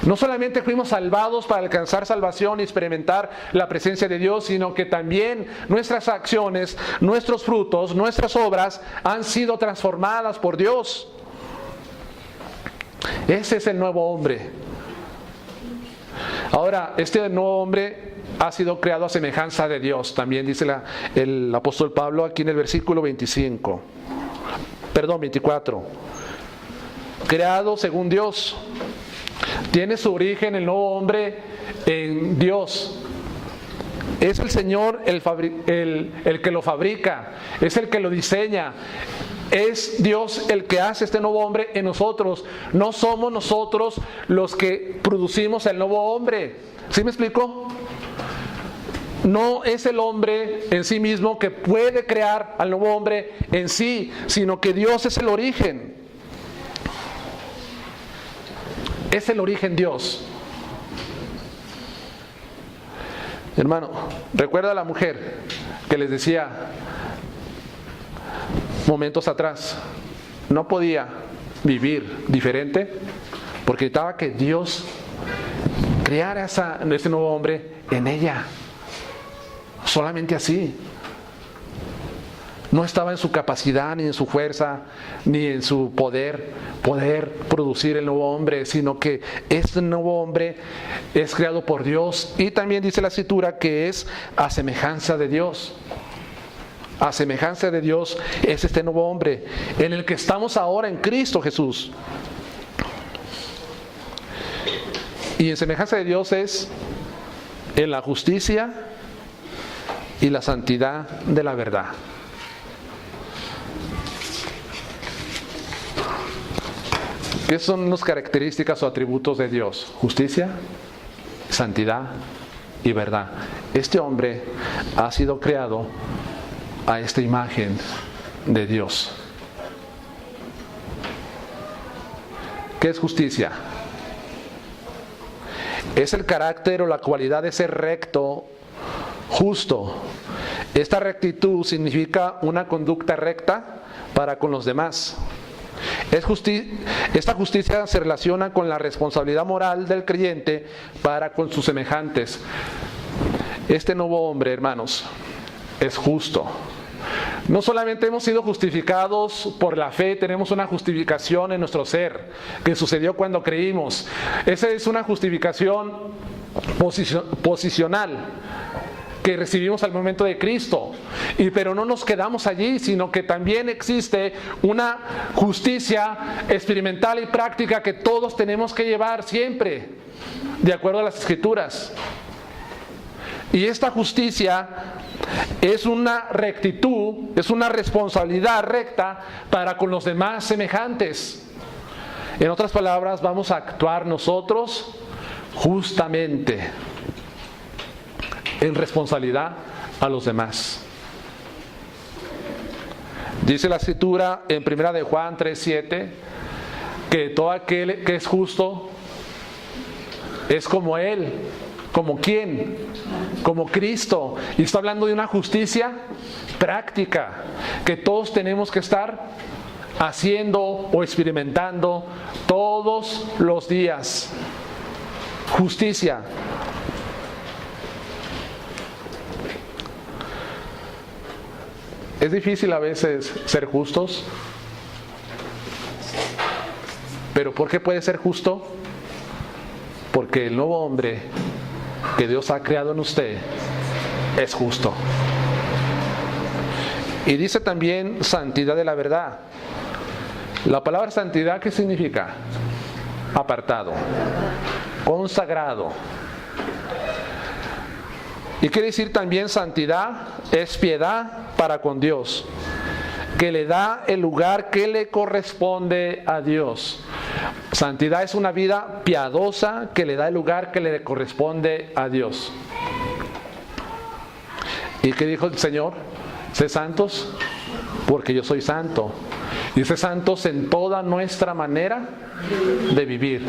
No solamente fuimos salvados para alcanzar salvación y experimentar la presencia de Dios, sino que también nuestras acciones, nuestros frutos, nuestras obras han sido transformadas por Dios. Ese es el nuevo hombre. Ahora, este nuevo hombre ha sido creado a semejanza de Dios. También dice el apóstol Pablo aquí en el versículo 24. Creado según Dios. Tiene su origen el nuevo hombre en Dios. Es el Señor el que lo fabrica, es el que lo diseña. Es Dios el que hace este nuevo hombre en nosotros. No somos nosotros los que producimos el nuevo hombre. ¿Sí me explico? No es el hombre en sí mismo que puede crear al nuevo hombre en sí, sino que Dios es el origen. Es el origen Dios. Hermano, recuerda a la mujer que les decía momentos atrás, no podía vivir diferente porque necesitaba que Dios creara ese nuevo hombre en ella. Solamente así. No estaba en su capacidad, ni en su fuerza, ni en su poder producir el nuevo hombre, sino que este nuevo hombre es creado por Dios. Y también dice la Escritura que es a semejanza de Dios. A semejanza de Dios es este nuevo hombre, en el que estamos ahora en Cristo Jesús. Y en semejanza de Dios es en la justicia y la santidad de la verdad. ¿Qué son las características o atributos de Dios? Justicia, santidad y verdad. Este hombre ha sido creado a esta imagen de Dios. ¿Qué es justicia? Es el carácter o la cualidad de ser recto, justo. Esta rectitud significa una conducta recta para con los demás. Esta justicia se relaciona con la responsabilidad moral del creyente para con sus semejantes. Este nuevo hombre, hermanos, es justo. No solamente hemos sido justificados por la fe, tenemos una justificación en nuestro ser, que sucedió cuando creímos. Esa es una justificación posicional que recibimos al momento de Cristo. Pero no nos quedamos allí, sino que también existe una justicia experimental y práctica que todos tenemos que llevar siempre, de acuerdo a las Escrituras. Y esta justicia es una rectitud, es una responsabilidad recta para con los demás semejantes. En otras palabras, vamos a actuar nosotros justamente en responsabilidad a los demás. Dice la Escritura en 1 de Juan 3:7 que todo aquel que es justo es como Él. ¿Como quién? Como Cristo. Y está hablando de una justicia práctica que todos tenemos que estar haciendo o experimentando todos los días. Justicia. Es difícil a veces ser justos, pero ¿por qué puede ser justo? Porque el nuevo hombre que Dios ha creado en usted es justo. Y dice también santidad de la verdad. La palabra santidad, ¿qué significa? Apartado, consagrado. Y quiere decir también santidad es piedad para con Dios, que le da el lugar que le corresponde a Dios. Santidad es una vida piadosa que le da el lugar que le corresponde a Dios. ¿Y qué dijo el Señor? Sé santos porque yo soy santo. Y sé santos en toda nuestra manera de vivir,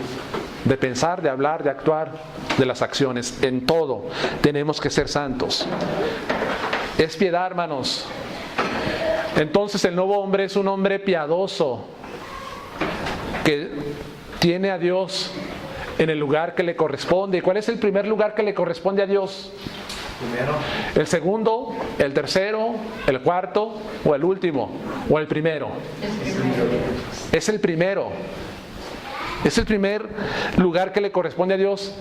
de pensar, de hablar, de actuar, de las acciones. En todo tenemos que ser santos. Es piedad, hermanos. Entonces el nuevo hombre es un hombre piadoso que tiene a Dios en el lugar que le corresponde. ¿Y cuál es el primer lugar que le corresponde a Dios? Primero. ¿El segundo, el tercero, el cuarto o el último? ¿O el primero? Es el primero. Es el primer lugar que le corresponde a Dios.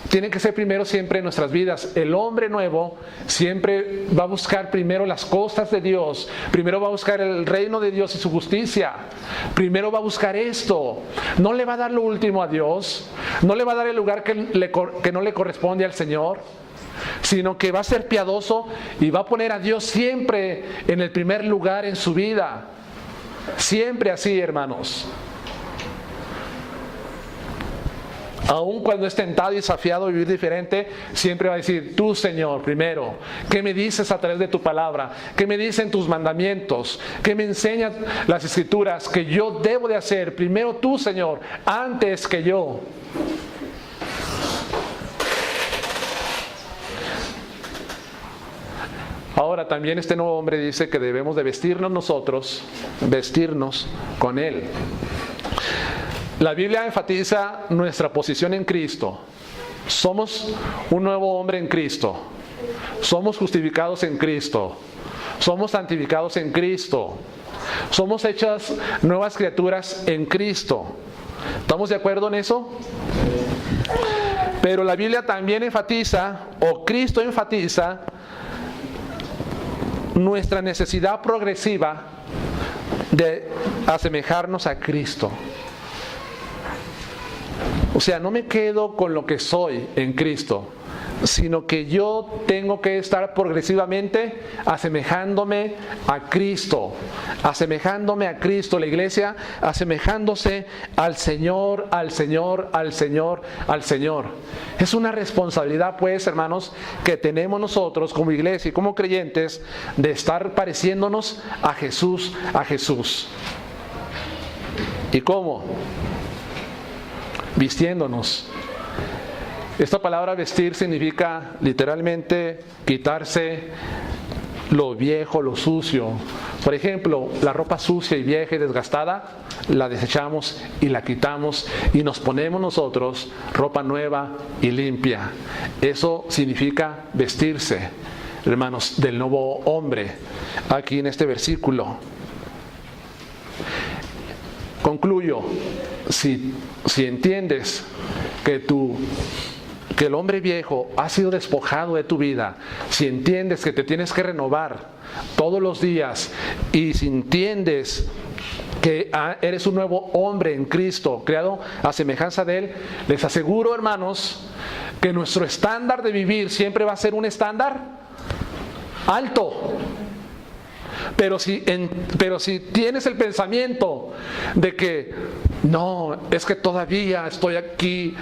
Tiene que ser primero siempre en nuestras vidas. El hombre nuevo siempre va a buscar primero las cosas de Dios. Primero va a buscar el reino de Dios y su justicia. Primero va a buscar esto. No le va a dar lo último a Dios. No le va a dar el lugar que no le corresponde al Señor. Sino que va a ser piadoso y va a poner a Dios siempre en el primer lugar en su vida. Siempre así, hermanos. Aun cuando es tentado y desafiado a vivir diferente, siempre va a decir: tú, Señor, primero. ¿Qué me dices a través de tu palabra? ¿Qué me dicen tus mandamientos? ¿Qué me enseñan las Escrituras que yo debo de hacer? Primero tú, Señor, antes que yo. Ahora también este nuevo hombre dice que debemos de vestirnos nosotros, vestirnos con Él. La Biblia enfatiza nuestra posición en Cristo. Somos un nuevo hombre en Cristo. Somos justificados en Cristo. Somos santificados en Cristo. Somos hechas nuevas criaturas en Cristo. ¿Estamos de acuerdo en eso? Pero la Biblia también enfatiza, o Cristo enfatiza, nuestra necesidad progresiva de asemejarnos a Cristo. O sea, no me quedo con lo que soy en Cristo, sino que yo tengo que estar progresivamente asemejándome a Cristo. Asemejándome a Cristo. La iglesia asemejándose al Señor, al Señor, al Señor, al Señor. Es una responsabilidad, pues, hermanos, que tenemos nosotros como iglesia y como creyentes de estar pareciéndonos a Jesús, a Jesús. ¿Y cómo? Vistiéndonos. Esta palabra vestir significa literalmente quitarse lo viejo, lo sucio. Por ejemplo, la ropa sucia y vieja y desgastada la desechamos y la quitamos y nos ponemos nosotros ropa nueva y limpia. Eso significa vestirse, hermanos, del nuevo hombre, aquí en este versículo. Concluyo. Si entiendes que el hombre viejo ha sido despojado de tu vida, si entiendes que te tienes que renovar todos los días, y si entiendes que eres un nuevo hombre en Cristo, creado a semejanza de Él, les aseguro, hermanos, que nuestro estándar de vivir siempre va a ser un estándar alto. Pero si tienes el pensamiento de que no, es que todavía estoy aquí,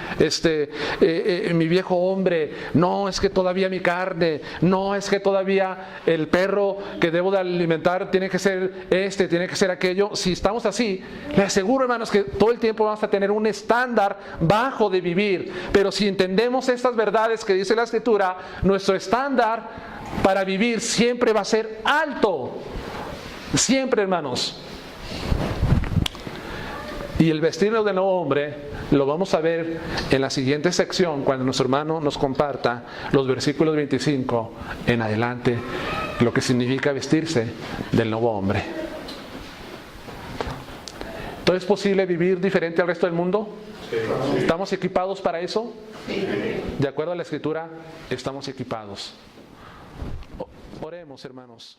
mi viejo hombre, no, es que todavía mi carne, no, es que todavía el perro que debo de alimentar tiene que ser tiene que ser aquello. Si estamos así, les aseguro, hermanos, que todo el tiempo vamos a tener un estándar bajo de vivir. Pero si entendemos estas verdades que dice la Escritura, nuestro estándar para vivir siempre va a ser alto. Siempre, hermanos. Y el vestirnos de nuevo hombre lo vamos a ver en la siguiente sección, cuando nuestro hermano nos comparta los versículos 25 en adelante, lo que significa vestirse del nuevo hombre. ¿Todo es posible vivir diferente al resto del mundo? Sí. ¿Estamos equipados para eso? Sí. De acuerdo a la Escritura, estamos equipados. Oremos, hermanos.